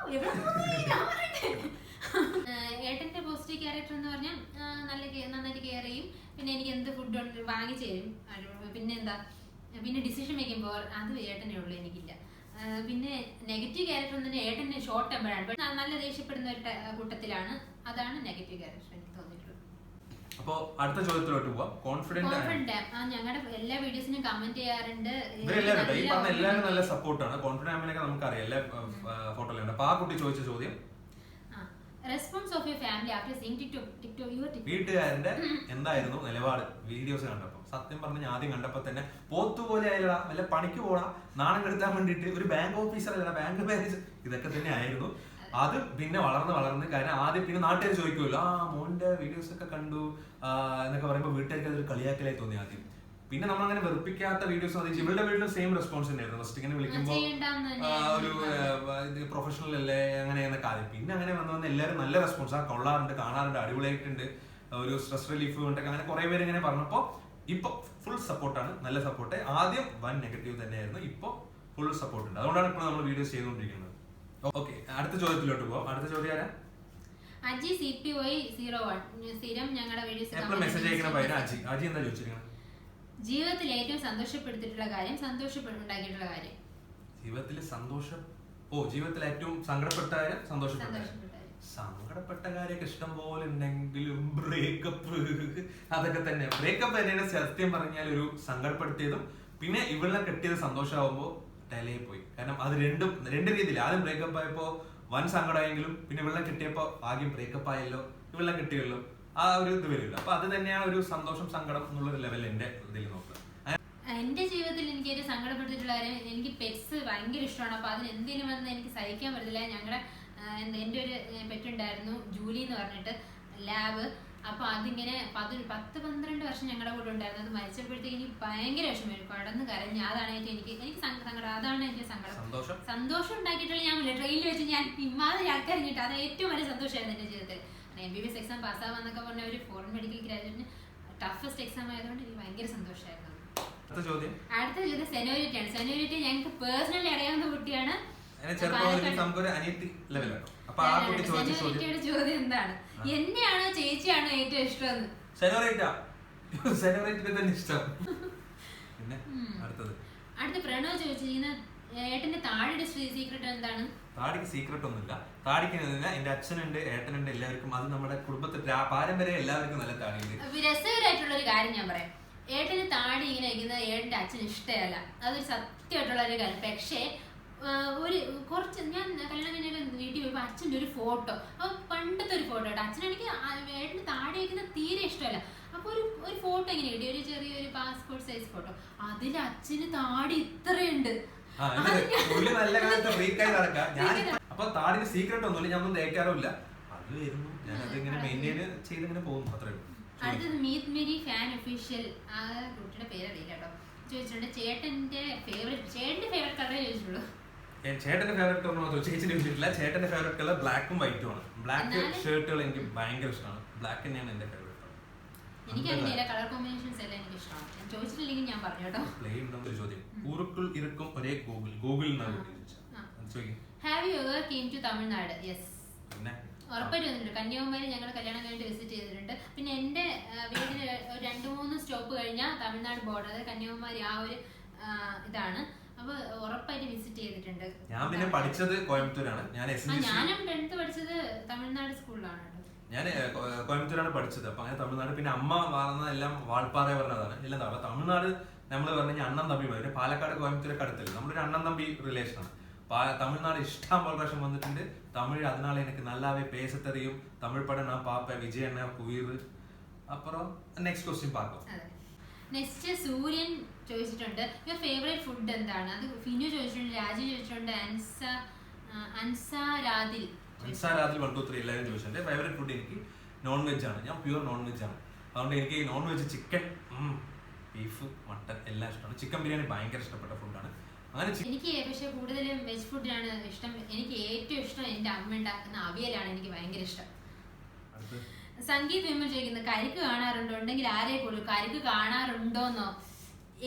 ഏട്ടന്റെ പോസിറ്റീവ് ക്യാരക്ടർ എന്ന് പറഞ്ഞാൽ നന്നായിട്ട് കെയർ ചെയ്യും. പിന്നെ എനിക്ക് എന്ത് ഫുഡ് വാങ്ങിച്ചു തരും. പിന്നെ ഡിസിഷൻ മേക്കിംഗ് പവർ അത് ഏട്ടനേ ഉള്ളൂ, എനിക്കില്ല. പിന്നെ നെഗറ്റീവ് ക്യാരക്ടർ എന്ന് പറഞ്ഞാൽ ഏട്ടന് ഷോർട്ട് ടെമ്പറാണ്, നല്ല ദേഷ്യപ്പെടുന്ന ഒരു കൂട്ടത്തിലാണ്. അതാണ് നെഗറ്റീവ് ക്യാരക്ടർ എനിക്ക് തോന്നിയിട്ടുള്ളത്. അപ്പോ അടുത്ത ചോദ്യത്തിലോട്ട് പോവാം. കോൺഫിഡന്റ് ഞങ്ങളുടെ എല്ലാ വീഡിയോസിനും കമന്റ് ചെയ്യാറുണ്ട്. എല്ലാവരും നല്ല സപ്പോർട്ടാണ്. കോൺഫിഡന്റ് ആമിനൊക്കെ നമുക്കറിയാം എല്ലാ ഫോട്ടോയിലുണ്ട്. അപ്പൊ ആ കുട്ടി ചോദിച്ച ചോദ്യം response of your family after seeing TikTok. വീട്ടുകാരന്റെ എന്തായിരുന്നു നിലപാട് വീഡിയോസ് കണ്ടപ്പോ? സത്യം പറഞ്ഞ ആദ്യം കണ്ടപ്പോ തന്നെ പോത്തുപോലെ ആയില്ലടാ, വല്ല പണിക്ക് പോടാ, നാണം കെടുത്താൻ വേണ്ടിട്ട് ഒരു ബാങ്ക് ഓഫീസർ അല്ല, ബാങ്ക് മാനേജർ, ഇതൊക്കെ തന്നെ ആയിരുന്നു. അത് പിന്നെ വളർന്ന് കാരണം ആദ്യം പിന്നെ നാട്ടുകാർ ചോദിക്കുമല്ലോ, മോന്റെ വീഡിയോസ് ഒക്കെ കണ്ടു എന്നൊക്കെ പറയുമ്പോൾ വീട്ടുകാർക്ക് അതൊരു കളിയാക്കലായി തോന്നി ആദ്യം. പിന്നെ നമ്മൾ അങ്ങനെ വെറുപ്പിക്കാത്ത വീഡിയോസ് മതി. ഇവളുടെ വീട്ടിലും സെയിം റെസ്പോൺസ് തന്നെയായിരുന്നു. ഫസ്റ്റ് ഇങ്ങനെ വിളിക്കുമ്പോൾ ഒരു പ്രൊഫഷണൽ അല്ലേ അങ്ങനെ എന്നൊക്കെ ആദ്യം. പിന്നെ അങ്ങനെ വന്ന് എല്ലാവരും നല്ല റെസ്പോൺസ് കൊള്ളാറുണ്ട്, കാണാറുണ്ട്, അടിപൊളിയായിട്ടുണ്ട്, ഒരു സ്ട്രെസ് റിലീഫ് കൊണ്ടൊക്കെ അങ്ങനെ കുറെ പേര് ഇങ്ങനെ പറഞ്ഞപ്പോ ഇപ്പൊ ഫുൾ സപ്പോർട്ടാണ്, നല്ല സപ്പോർട്ട്. ആദ്യം വൻ നെഗറ്റീവ് തന്നെയായിരുന്നു, ഇപ്പൊ ഫുൾ സപ്പോർട്ട് ഉണ്ട്. അതുകൊണ്ടാണ് ഇപ്പോൾ നമ്മൾ വീഡിയോസ് ചെയ്തുകൊണ്ടിരിക്കുന്നത്. ഓക്കെ, അടുത്ത ചോദ്യത്തിലോട്ട് പോവാം. അടുത്ത ചോദ്യം ആരാ? അജി CPY01. സ്ഥിരം ഞങ്ങളുടെ വീഡിയോസ് മെസ്സേജ് അയക്കുന്ന പയ്യന അജി. അജി എന്താ ചോദിച്ചിരിക്കുന്നത്? ജീവിതത്തിൽ ഏറ്റവും സന്തോഷപ്പെടുത്തിയിട്ടുള്ള കാര്യം, സന്തോഷപ്പെടുണ്ടാക്കിയിട്ടുള്ള കാര്യം. ജീവിതത്തിൽ സന്തോഷം, ജീവിതത്തിൽ ഏറ്റവും സങ്കടപ്പെട്ട കാര്യം, സങ്കടപ്പെട്ട കാര്യമൊക്കെ ഇഷ്ടം പോലെ ഉണ്ടെങ്കിലും ബ്രേക്കപ്പ് അതൊക്കെ തന്നെ. ബ്രേക്കപ്പ് തന്നെയാണ് സത്യം പറഞ്ഞാൽ ഒരു സങ്കടപ്പെടുത്തിയതും. പിന്നെ ഇവളെ കെട്ടിയത് സന്തോഷമാകുമ്പോ ടെലയിൽ പോയി. കാരണം അത് രണ്ട് രീതിയിൽ. ആദ്യം ബ്രേക്കപ്പ് ആയപ്പോ വൻ സങ്കടമായെങ്കിലും പിന്നെ ഇവളെ കിട്ടിയപ്പോ ആദ്യം ബ്രേക്കപ്പ് ആയല്ലോ, ഇവളെ കിട്ടിയല്ലോ, ആ ഒരു ഇത് വരില്ല. അപ്പൊ അത് തന്നെയാണ് ഒരു സന്തോഷം സങ്കടം എന്നുള്ളൊരു ലെവൽ എന്റെ ഇതിൽ നോക്കുക. എന്റെ ജീവിതത്തിൽ എനിക്ക് ഒരു സങ്കടപ്പെടുത്തിയിട്ടുള്ള കാര്യം, എനിക്ക് പെറ്റ്സ് ഭയങ്കര ഇഷ്ടമാണ്. അപ്പൊ അതിന് എന്തെങ്കിലും വന്ന് എനിക്ക് സഹിക്കാൻ പറ്റില്ല. ഞങ്ങളുടെ എൻ്റെ ഒരു പെറ്റുണ്ടായിരുന്നു, ജൂലി എന്ന് പറഞ്ഞിട്ട്, ലാബ്. അപ്പൊ അതിങ്ങനെ 10-12 വർഷം ഞങ്ങളുടെ കൂടെ ഉണ്ടായിരുന്നു. അത് മരിച്ചപ്പോഴത്തേക്ക് എനിക്ക് ഭയങ്കര വിഷമമായിരുന്നു, കടന്ന് കരഞ്ഞ്. അതാണ് എനിക്ക് സങ്കടം, അതാണ് എന്റെ സങ്കടം. സന്തോഷം ഉണ്ടാക്കിയിട്ടുള്ള ഞാൻ ട്രെയിനിൽ വെച്ച് ഞാൻ ഇമ്മാതിരി ആൾക്കാർ കിട്ടും, അത് ഏറ്റവും വലിയ സന്തോഷമായിരുന്നു എന്റെ ജീവിതത്തിൽ. MBBS എക്സാം പാസ്സാവാന്നൊക്കെ പറഞ്ഞ ഒരു ഫോറിൻ മെഡിക്കൽ ഗ്രാജുവേറ്റിന് ടഫസ്റ്റ് എക്സാം ആയതുകൊണ്ട് എനിക്ക് ഭയങ്കര സന്തോഷമായിരുന്നു. അടുത്ത ചോദ്യം സെനോരിറ്റിയാണ്. സെനോരിറ്റി ഞങ്ങൾക്ക് പേഴ്സണലി അറിയാവുന്ന കുട്ടിയാണ്. സെനോരിറ്റിയുടെ ചോദ്യം എന്താണ്? എന്നെയാണോ ചേച്ചിയാണോ ഏറ്റവും ഇഷ്ടമെന്ന്? അടുത്ത പ്രണവ് ചോദിച്ചിരിക്കുന്ന ഏട്ടന്റെ താടിയുടെ സീക്രട്ട് എന്താണ്? താടിക്ക് സീക്രട്ട് ഒന്നുമില്ല. താടിക്ക് എന്റെ അച്ഛനുണ്ട്, ഏട്ടനുണ്ട്, എല്ലാവർക്കും. അത് നമ്മുടെ കുടുംബത്തിൽ പാരമ്പര്യം, എല്ലാവർക്കും നല്ല താടിയുണ്ട്. രസകരമായിട്ടുള്ള ഒരു കാര്യം ഞാൻ പറയാം. ഏട്ടന് താടി ഇങ്ങനെ വയ്ക്കുന്നത് ഏട്ടന്റെ അച്ഛന് ഇഷ്ടമല്ല, അതൊരു സത്യമായിട്ടുള്ള ഒരു കാര്യം. പക്ഷേ കുറച്ച് ഞാൻ കല്യാണം കഴിഞ്ഞ വീട്ടിൽ പോയപ്പോൾ അച്ഛൻ്റെ ഒരു ഫോട്ടോ, അപ്പൊ പണ്ടത്തെ ഒരു ഫോട്ടോ കേട്ടോ. അച്ഛനാണെങ്കിൽ ഏട്ടന് താടി വയ്ക്കുന്നത് തീരെ ഇഷ്ടമല്ല. അപ്പൊ ഒരു ഫോട്ടോ ഇങ്ങനെ കിട്ടി, ഒരു ചെറിയൊരു പാസ്പോർട്ട് സൈസ് ഫോട്ടോ. അതിൽ അച്ഛന് താടി ഇത്രയുണ്ട്. അപ്പൊ താടിന് സീക്രട്ട് ഒന്നുമില്ല, ഞാനൊന്നും തേക്കാറുമില്ല. അത് വരുന്നു, ഞാൻ അതിങ്ങനെ മെയിൻറ്റെയിൻ ചെയ്ത് ഇങ്ങനെ പോകുന്നു, അത്രേ ഉള്ളൂ. അടുത്തത് മീറ്റ് മേരി ഫാൻ ഒഫീഷ്യൽ, ആ കുട്ടിയുടെ പേരറിയില്ല കേട്ടോ, ചോദിച്ചിട്ടുണ്ട് ചേട്ടന്റെ ഫേവറേറ്റ് കളറേ ചോദിച്ചുള്ളൂ. ചേട്ടന്റെ ഫേവറേറ്റ് കളർ ചേച്ചിന്റെ ചോദിച്ചിട്ടില്ല. ചേട്ടന്റെ ഫേവറേറ്റ് കളർ ബ്ലാക്കും വൈറ്റും ആണ്. ബ്ലാക്ക് ഷർട്ടുകൾ എനിക്ക് ഭയങ്കര ഇഷ്ടമാണ്. ബ്ലാക്ക് തന്നെയാണ് എന്റെ ഫേവറേറ്റ് കളർ. എനിക്കറിയില്ല, കളർ കോമ്പിനേഷൻസ് എല്ലാം എനിക്ക് ഇഷ്ടമാണ്. ഞാൻ ചോദിച്ചിട്ടില്ലെങ്കിൽ ഞാൻ പറഞ്ഞു കേട്ടോ. ചോദ്യം, ഊരുക്കുൾ ഇരിക്കും ഒരേ Google have you ever came to Tamil Nadu? Yes, ഉറപ്പായിട്ട് വന്നിട്ടുണ്ട്. കന്യാകുമാരി ഞങ്ങൾ കല്യാണം കഴിഞ്ഞിട്ട് വിസിറ്റ് ചെയ്തിട്ടുണ്ട്. പിന്നെ എന്റെ വീടിന് 2-3 സ്റ്റോപ്പ് കഴിഞ്ഞാൽ തമിഴ്നാട് ബോർഡർ, അതായത് കന്യാകുമാരി ആ ഒരു ഇതാണ്. അപ്പൊ ഉറപ്പായിട്ട് വിസിറ്റ് ചെയ്തിട്ടുണ്ട്. ഞാൻ പിന്നെ പഠിച്ചത് കോയമ്പത്തൂരാണ്. ഞാനും 10th പഠിച്ചത് തമിഴ്നാട് സ്കൂളിലാണ്. ഞാൻ കോയമ്പത്തൂരാണ് പഠിച്ചത്. അപ്പൊ അങ്ങനെ തമിഴ്നാട്, പിന്നെ അമ്മ വളർന്നതെല്ലാം വാൾപ്പാറ പറഞ്ഞതാണ്. ഇല്ല, തമിഴ്നാട് നമ്മൾ പറഞ്ഞു അണ്ണൻ തമ്പി വരും. പാലക്കാട് കോയമ്പത്തൂരൊക്കെ അടുത്തല്ലേ, നമ്മളൊരു അണ്ണൻ തമ്പി റിലേഷനാണ്. തമിഴ്നാട് ഇഷ്ടം പോലെ പ്രാവശ്യം വന്നിട്ടുണ്ട്. തമിഴ് അതിനാളെ എനിക്ക് നല്ലാവേ പേസ തെറിയും. തമിഴ് പടം ഞാൻ പാപ്പ വിജയണ്ണ കുയിർ. അപ്പുറം നെക്സ്റ്റ് ക്വസ്റ്റ്യൻ പാക്കും. നെക്സ്റ്റ് സൂര്യൻ ചോദിച്ചിട്ടുണ്ട് യുവർ ഫേവറേറ്റ് ഫുഡ് എന്താണ്? അത് ഫിനു ചോദിച്ചിട്ടുണ്ട്, രാജു ചോദിച്ചിട്ടുണ്ട്, അൻസാരാദിൽ 1 2 3 എല്ലാവരും ചോദിച്ചിട്ടുണ്ട്. ഫേവറേറ്റ് ഫുഡ് എനിക്ക് നോൺ വെജ് ആണ്. ഞാൻ പ്യൂർ നോൺ വെജ് ആണ്. അതുകൊണ്ട് എനിക്ക് non veg chicken, beef, mutton എല്ലാം ഇഷ്ടമാണ്. ചിക്കൻ ബിരിയാണി ഭയങ്കര ഇഷ്ടപ്പെട്ട ഫുഡാണ്. എനിക്ക് പക്ഷെ കൂടുതലും വെജ് ഫുഡാണ് ഇഷ്ടം. എനിക്ക് ഏറ്റവും ഇഷ്ടം എന്റെ അമ്മ ഉണ്ടാക്കുന്ന അവിയലാണ് എനിക്ക് ഭയങ്കര ഇഷ്ടം. സംഗീത് വിമൽ ചോദിക്കുന്നത് കരിക്ക് കാണാറുണ്ടോ? ഉണ്ടെങ്കിൽ ആരെ പോലും കരിക്ക് കാണാറുണ്ടോന്നോ?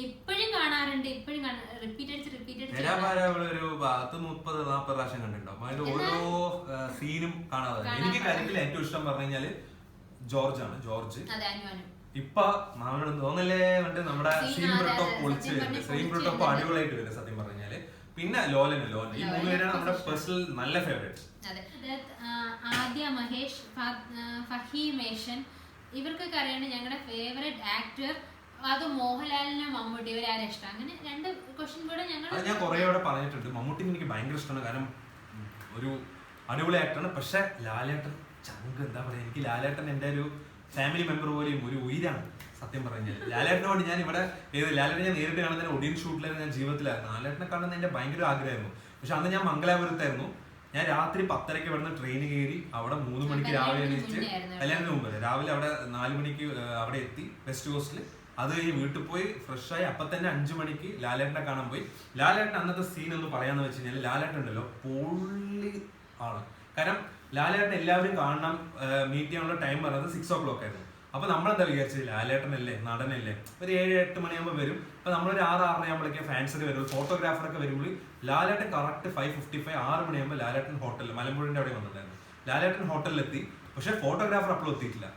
എപ്പോഴും കാണാറുണ്ട്. ഇപ്പോഴും റിപ്പീറ്റ് അടിച്ച് ഒരു 30-40 പ്രാവശ്യം കണ്ടിട്ടുണ്ടാവും. അതിന്റെ ഓരോ സീനും കാണാതെ. എനിക്ക് കരിക്കിൽ ഏറ്റവും ഇഷ്ടം പറഞ്ഞു കഴിഞ്ഞാല് ജോർജ് ആണ്. ജോർജ് ഇപ്പൊ തോന്നല്ലേ കണ്ട് നമ്മുടെ സീൻ ബ്രിട്ടോപ്പ് പൊളിച്ച് വരുന്നത്. സീൻ ബ്രിട്ടോപ്പ് അടിപൊളിയായിട്ട് വരും സത്യം പറഞ്ഞാല്. പിന്നെ ലോലൻ ഈ 3 പേരാണ് നമ്മുടെ പേഴ്സണൽ നല്ല ഫേവറേറ്റ്സ്. ആദ്യ മഹേഷ്, ഫഹീമേഷൻ, ഇവർക്കൊക്കെ അറിയാണ്ട് ഞങ്ങളുടെ ഫേവറേറ്റ് ആക്ടർ അത് മോഹൻലാലിനും മമ്മൂട്ടി, ഇവരാരെ ഇഷ്ടം? അങ്ങനെ 2 ക്വസ്റ്റ്യൻ കൂടെ ഞാൻ കുറെ പറഞ്ഞിട്ടുണ്ട്. മമ്മൂട്ടി എനിക്ക് ഭയങ്കര ഇഷ്ടമാണ്, കാരണം ഒരു അടിപൊളി ആക്ടറാണ്. പക്ഷെ ലാലേട്ടൻ ചങ്ക് എന്താ പറയാ, എനിക്ക് ലാലേട്ടൻ എൻ്റെ ഒരു ഫാമിലി മെമ്പർ പോലെയും ഒരു ഉയിരാണ് സത്യം പറഞ്ഞാൽ. ലാലേട്ടനോട് ഞാൻ ഇവിടെ ലാലേട്ടനെ ഞാൻ നേരിട്ട് കാണുന്നതിന് ഒടിയൻ ഷൂട്ടിലായിരുന്നു ഞാൻ ജീവിതത്തിലായിരുന്നു. ലാലേട്ടനെ കാണുന്ന എൻ്റെ ഭയങ്കര ആഗ്രഹമായിരുന്നു. പക്ഷെ അന്ന് ഞാൻ മംഗലാപുരത്തായിരുന്നു. ഞാൻ രാത്രി 10:30 ഇവിടുന്ന് ട്രെയിൻ കയറി അവിടെ 3 മണിക്ക് രാവിലെ എണീച്ച്, കല്യാണത്തിന് മുമ്പ് രാവിലെ അവിടെ 4 മണിക്ക് അവിടെ എത്തി വെസ്റ്റ് കോസ്റ്റിൽ. അത് കഴിഞ്ഞ് വീട്ടിൽ പോയി ഫ്രഷായി അപ്പം തന്നെ 5 മണിക്ക് ലാലേട്ടനെ കാണാൻ പോയി. ലാലേട്ടൻ അന്നത്തെ സീൻ ഒന്ന് പറയാന്ന് വെച്ച് കഴിഞ്ഞാൽ, ലാലേട്ടൻ ഉണ്ടല്ലോ പൊള്ളി ആണ്. കാരണം ലാലേട്ടൻ എല്ലാവരും കാണണം മീറ്റ് ചെയ്യാനുള്ള ടൈം പറയുന്നത് 6 o'clock ആയിരുന്നു. അപ്പൊ നമ്മളെന്താ വിചാരിച്ചത്, ലാലേട്ടനല്ലേ നടനല്ലേ ഒരു 7-8 മണിയാകുമ്പോൾ വരും. അപ്പൊ നമ്മളൊരു 6-6:30 ആകുമ്പോഴേക്കും ഫാൻസൊക്കെ വരും, ഫോട്ടോഗ്രാഫറൊക്കെ വരുമ്പോൾ ലാലേട്ടൻ കറക്റ്റ് 5:55 6 മണിയാകുമ്പോൾ ലാലേട്ടൻ ഹോട്ടലിൽ മലമ്പുഴന്റെ അവിടെ വന്നിട്ടുണ്ടായിരുന്നു. ലാലേട്ടൻ ഹോട്ടലിലെത്തി. പക്ഷെ ഫോട്ടോഗ്രാഫർ അപ്പോൾ എത്തിയിട്ടില്ല.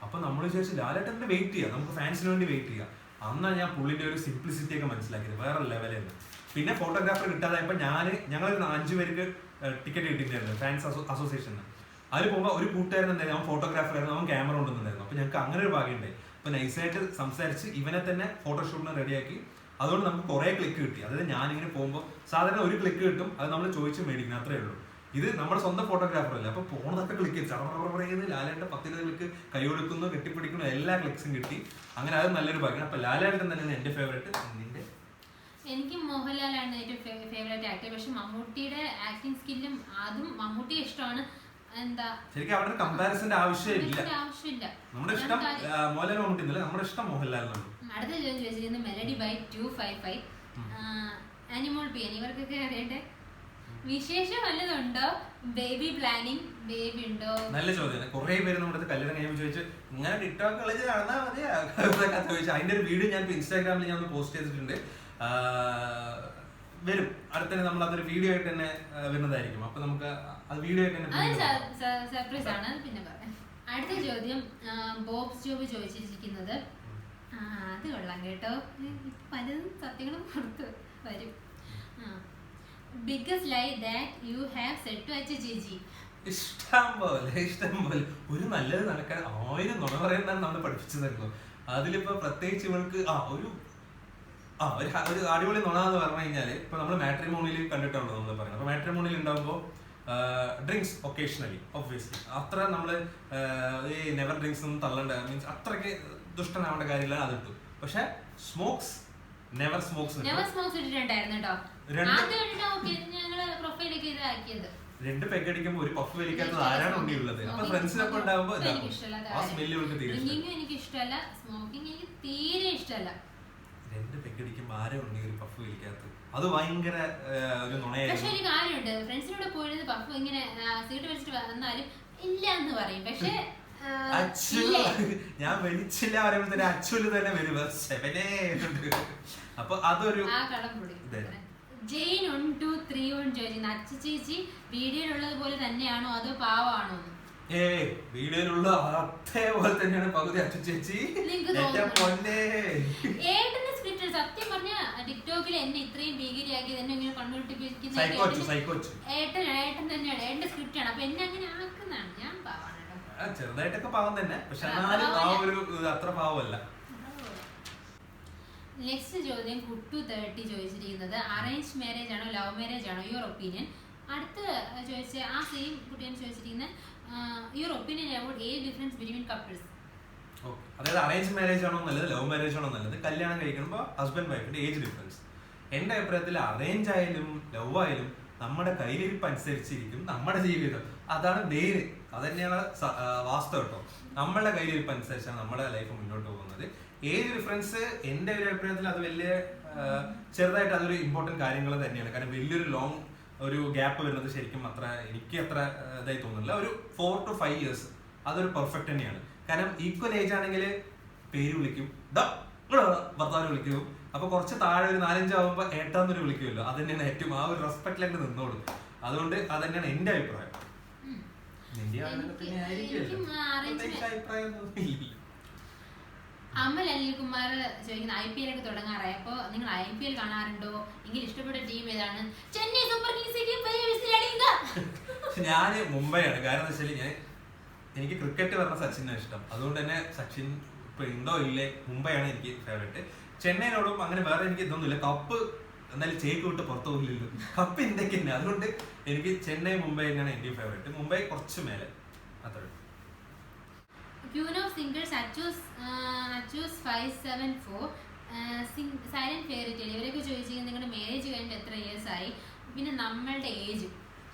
അപ്പൊ നമ്മൾ വിചാരിച്ചു ലാലേട്ടനെ വെയിറ്റ് ചെയ്യാം, നമുക്ക് ഫാൻസിന് വേണ്ടി വെയിറ്റ് ചെയ്യാം. അന്നാണ് ഞാൻ പുള്ളിന്റെ ഒരു സിംപ്ലിസിറ്റി ഒക്കെ മനസ്സിലാക്കിയത്, വേറെ ലെവലായിരുന്നു. പിന്നെ ഫോട്ടോഗ്രാഫർ കിട്ടാതായപ്പോൾ ഞങ്ങൾ 5 പേർക്ക് ടിക്കറ്റ് കിട്ടിയിട്ടുണ്ടായിരുന്നു ഫാൻസ് അസോസിയേഷന്. അതിൽ പോകുമ്പോൾ ഒരു കൂട്ടുകാരൻ എന്തായാലും അവൻ ഫോട്ടോഗ്രാഫർ ആയിരുന്നു, അവൻ ക്യാമറ കൊണ്ടുവന്നിട്ടുണ്ടായിരുന്നു. അപ്പൊ ഞങ്ങൾക്ക് അങ്ങനെ ഒരു ഭാഗ്യം ഉണ്ടായി. അപ്പൊ നൈസായിട്ട് സംസാരിച്ച് ഇവനെ തന്നെ ഫോട്ടോഷൂട്ടിന് റെഡിയാക്കി. അതുകൊണ്ട് നമുക്ക് കുറെ ക്ലിക്ക് കിട്ടി. അതായത് ഞാനിങ്ങനെ പോകുമ്പോൾ സാധാരണ ഒരു ക്ലിക്ക് കിട്ടും, അത് നമ്മൾ ചോദിച്ച് മേടിക്കണം, അത്രേ ഉള്ളൂ. ഇത് നമ്മുടെ സ്വന്തം ഫോട്ടോഗ്രാഫർ അല്ല. അപ്പൊ പോണതൊക്കെ ക്ലിക്ക് പറയുന്നത് ലാലേട്ടൻ 10 ക്ലിക്ക് കൈ കൊടുക്കുന്നു, കെട്ടിപ്പിടിക്കുന്നു, എല്ലാ ക്ലിക്സും കിട്ടി. അങ്ങനെ അത് നല്ലൊരു ഭാഗ്യം. അപ്പൊ ലാലേട്ടൻ തന്നെയാണ് എന്റെ ഫേവറേറ്റ്. നിന്റെ? എനിക്ക് മോഹൻലാലാണ് ഏറ്റവും ഫേവറേറ്റ് ആക്ടർ. പക്ഷെ മമ്മൂട്ടിയുടെ ആക്ടിങ് സ്കില്ലും അതും മമ്മൂട്ടിയെ ഇഷ്ടമാണ്. എന്താ ശരിക്കും അവിടെ കമ്പാരിസന്റെ ആവശ്യമില്ല. നമ്മുടെ ഇഷ്ടം മോഹൻലാൽ മമ്മൂട്ടി എന്നല്ല, നമ്മുടെ ഇഷ്ടം മോഹൻലാൽ. അടുത്ത ചോദ്യം ചോദിച്ചിരിക്കുന്നത് മെലഡി ബൈ 255 അനിമോൾ പിയൻ. ഇവർക്കൊക്കെ അറിയട്ടെ, വിശേഷം വല്ലതുണ്ടോ? ബേബി പ്ലാനിങ്, ബേബി ഉണ്ടോ? നല്ല ചോദ്യം. കുറെ പേര് നമ്മുടെ കല്യാണം കഴിയുമ്പോൾ ചോദിച്ചു ഇങ്ങനെ ടിക്ടോക്ക് കളിച്ച് നടന്നാൽ മതി ചോദിച്ചു. അതിന്റെ ഒരു വീഡിയോ ഞാൻ ഇൻസ്റ്റാഗ്രാമിൽ ഞാൻ ഒന്ന് പോസ്റ്റ് ചെയ്തിട്ടുണ്ട്. വരും അടുത്തന്നെ, നമ്മൾ അതൊരു വീഡിയോ ആയിട്ട് തന്നെ വരുന്നതായിരിക്കും. അപ്പൊ നമുക്ക് അത് വീഡിയോ ആയിട്ട് തന്നെ സർപ്രൈസ് ആണ്, പിന്നെ പറയാം. അടുത്ത ചോദ്യം ബോബ്സ് ജോബ് ചോദിച്ചിരിക്കുന്നത്, അത് കൊള്ളാം കേട്ടോ, പലതും സത്യങ്ങളും പുറത്ത് വരും. Biggest lie that you have said to അച്ഛ ചേച്ചി. ഇഷ്ടം പോലെ ഒരു നല്ലത് നടക്കാൻ 1000 നുണ പറയുന്നതാണ് നമ്മൾ പഠിപ്പിച്ചതായിരുന്നു. അതിലിപ്പോ പ്രത്യേകിച്ച് ഇവൾക്ക് ഒരു അടിപൊളി നുണ എന്ന് പറഞ്ഞു കഴിഞ്ഞാല്, ഇപ്പൊ നമ്മൾ മാട്രിമോണിയിൽ കണ്ടിട്ടുണ്ടോ നമ്മൾ പറയുന്നത്. അപ്പൊ മാട്രിമോണിയിൽ ഉണ്ടാകുമ്പോൾ ഡ്രിങ്ക്സ് ഒക്കേഷണലി ഒബ്വിയസ്ലി അത്ര നമ്മള് ഈ നെവർ ഡ്രിങ്ക്സ് ഒന്നും തള്ളണ്ട, മീൻസ് അത്രയ്ക്ക് ദുഷ്ടനാവേണ്ട കാര്യമില്ല, അതിട്ടു. പക്ഷെ സ്മോക്സ് നെവർ സ്മോക്സ് ഇട്ടിട്ടുണ്ടായിരുന്നു കേട്ടോ. ഞങ്ങള് പ്രൊഫൈലൊക്കെ ഇതാക്കിയത് 2 പെഗ് അടിക്കുമ്പോ ഒരു പഫ് വലിക്കാത്തത് ആരാണ് ഉള്ളത്? അപ്പൊ ഫ്രണ്ട്സിനൊപ്പം ഉണ്ടാകുമ്പോ ആ സ്മെല്ല് എനിക്ക് ഇഷ്ടമല്ല, സ്മോക്കിംഗ് എനിക്ക് തീരെ ഇഷ്ടമല്ല. 2 പെഗ് അടിക്കുമ്പോ ആരാ ഉണ്ണി ഒരു പഫ് വലിക്കാത്തത്? അത് ഭയങ്കര ഒരു നുണയായിരുന്നു. പക്ഷെ ഒരു കാര്യമുണ്ട്, ഫ്രണ്ട്സിനോട് പോയത് പഫ് ഇങ്ങനെ സീറ്റ് വലിച്ചിട്ട് വന്നാലും ഇല്ല എന്ന് പറയും. പക്ഷെ ഞാൻ വലിച്ചില്ല പറയുമ്പോ തന്നെ അച്ചുല് തന്നെ വരും. അപ്പൊ അതൊരു ജെയിൻ 1231 ചോദിക്കുന്നു, അച്ഛ ചേച്ചി വീഡിയോയിലുള്ളത് പോലെ തന്നെയാണോ അതോ പാവാണോ? വീഡിയോയിലുള്ള അതേപോലെ തന്നെയാണ് പകുതി അച്ഛ ചേച്ചി. സത്യം പറഞ്ഞ ടിക്ടോക്കിൽ എന്നെ ഇത്രയും ഭീകരയാക്കി എന്നെ ഇങ്ങനെ കണ്ടുപിടിപ്പിക്കുന്ന ഏട്ടൻ തന്നെയാണ്, ഏട്ടന്റെ സ്ക്രിപ്റ്റ് ആണ്. അപ്പൊ എന്നെ അങ്ങനെ ആക്കുന്നതാണ്. ഞാൻ പാവാണ്, ചെറുതായിട്ടൊക്കെ പാവം തന്നെ, പക്ഷെ അത്ര പാവമല്ല. നെക്സ്റ്റ് ചോദ്യം കുട്ടു 30 ചോദിച്ചിരിക്കുന്നത്, അറേഞ്ച് മാരേജ് ആണോ ലവ് മാരേജ് ആണോ, യുവർ ഒപ്പീനിയൻ. അടുത്ത ചോദിച്ച ആ സെയിം കുട്ടിയാണ് ചോദിച്ചിരിക്കുന്നത്, your opinion about age difference between couples. അതായത് അറേഞ്ച് മാരേജ് ആണോ നല്ലത്, ലവ് മാരേജ് ആണോ നല്ലത്, കല്യാണം കഴിക്കുമ്പോൾ ഹസ്ബൻഡ് വൈഫിന്റെ ഏജ് ഡിഫറൻസ്. എന്റെ അഭിപ്രായത്തിൽ അറേഞ്ച് ആയാലും ലവ് ആയാലും നമ്മുടെ കയ്യിലിരിപ്പ് അനുസരിച്ചിരിക്കും നമ്മുടെ ജീവിതം. അതാണ് മെയിൻ, അത് തന്നെയാണ് വാസ്തവം കേട്ടോ. നമ്മളുടെ കയ്യിലിരിപ്പ് അനുസരിച്ചാണ് നമ്മുടെ ലൈഫ് മുന്നോട്ട് പോകുന്നത്. ഏജ് ഡിഫറൻസ് എന്റെ ഒരു അഭിപ്രായത്തിൽ അത് വലിയ ചെറുതായിട്ട് അതൊരു ഇമ്പോർട്ടന്റ് കാര്യങ്ങൾ തന്നെയാണ്. കാരണം വലിയൊരു ലോങ് ഒരു ഗ്യാപ്പ് വരുന്നത് ശരിക്കും എനിക്ക് അത്ര ഇതായി തോന്നുന്നില്ല. ഒരു 4 to 5 years അതൊരു പെർഫെക്റ്റ് തന്നെയാണ്. കാരണം ഈക്വൽ ഏജ് ആണെങ്കിൽ പേര് വിളിക്കും, ഭർത്താവ് വിളിക്കും. അപ്പൊ കുറച്ച് താഴെ ഒരു 4-5 ആവുമ്പോ ഏട്ടാന്നൊരു വിളിക്കുമല്ലോ, അത് തന്നെയാണ് ഏറ്റവും ആ ഒരു റെസ്പെക്റ്റിലേക്ക് നിന്നോളും. അതുകൊണ്ട് അത് തന്നെയാണ് എന്റെ അഭിപ്രായം. അമൽ അനിൽകുമാർ ചോദിക്കുന്ന, IPL ഒക്കെ തുടങ്ങാറായി, അപ്പൊ നിങ്ങൾ IPL കാണാറുണ്ടോ? എങ്കിൽ ഇഷ്ടപ്പെട്ട ടീം ഏതാണ്? Chennai super Kings. ഞാൻ മുംബൈയാണ്. കാരണം എന്താ വെച്ചാൽ എനിക്ക് ക്രിക്കറ്റ് പറഞ്ഞ സച്ചിനാണ് ഇഷ്ടം. അതുകൊണ്ട് തന്നെ സച്ചിൻ ഇപ്പൊ ഉണ്ടോ ഇല്ലേ, മുംബൈയാണ് എനിക്ക് ഫേവറേറ്റ്. ചെന്നൈനോടും അങ്ങനെ വേറെ എനിക്ക് ഇതൊന്നുമില്ല. കപ്പ് എന്നാലും ചേക്ക് വിട്ട് പുറത്തു പോകില്ലല്ലോ, കപ്പ് ഇന്ത്യക്ക് തന്നെ. അതുകൊണ്ട് എനിക്ക് ചെന്നൈ മുംബൈ തന്നെയാണ് എൻ്റെ ഫേവറേറ്റ്. മുംബൈ കുറച്ച് മേലെ അത്രേ. ക്യൂൻ ഓഫ് സിംഗേഴ്സ് അച്ചൂസ് 574 സൈലന്റ് ഫെയറി ടെയിൽ ഇവരൊക്കെ ചോദിച്ചിരിക്കുന്നത് നിങ്ങളുടെ മാരേജ് കഴിഞ്ഞിട്ട് എത്ര ഇയേഴ്സ് ആയി, പിന്നെ നമ്മളുടെ ഏജ്.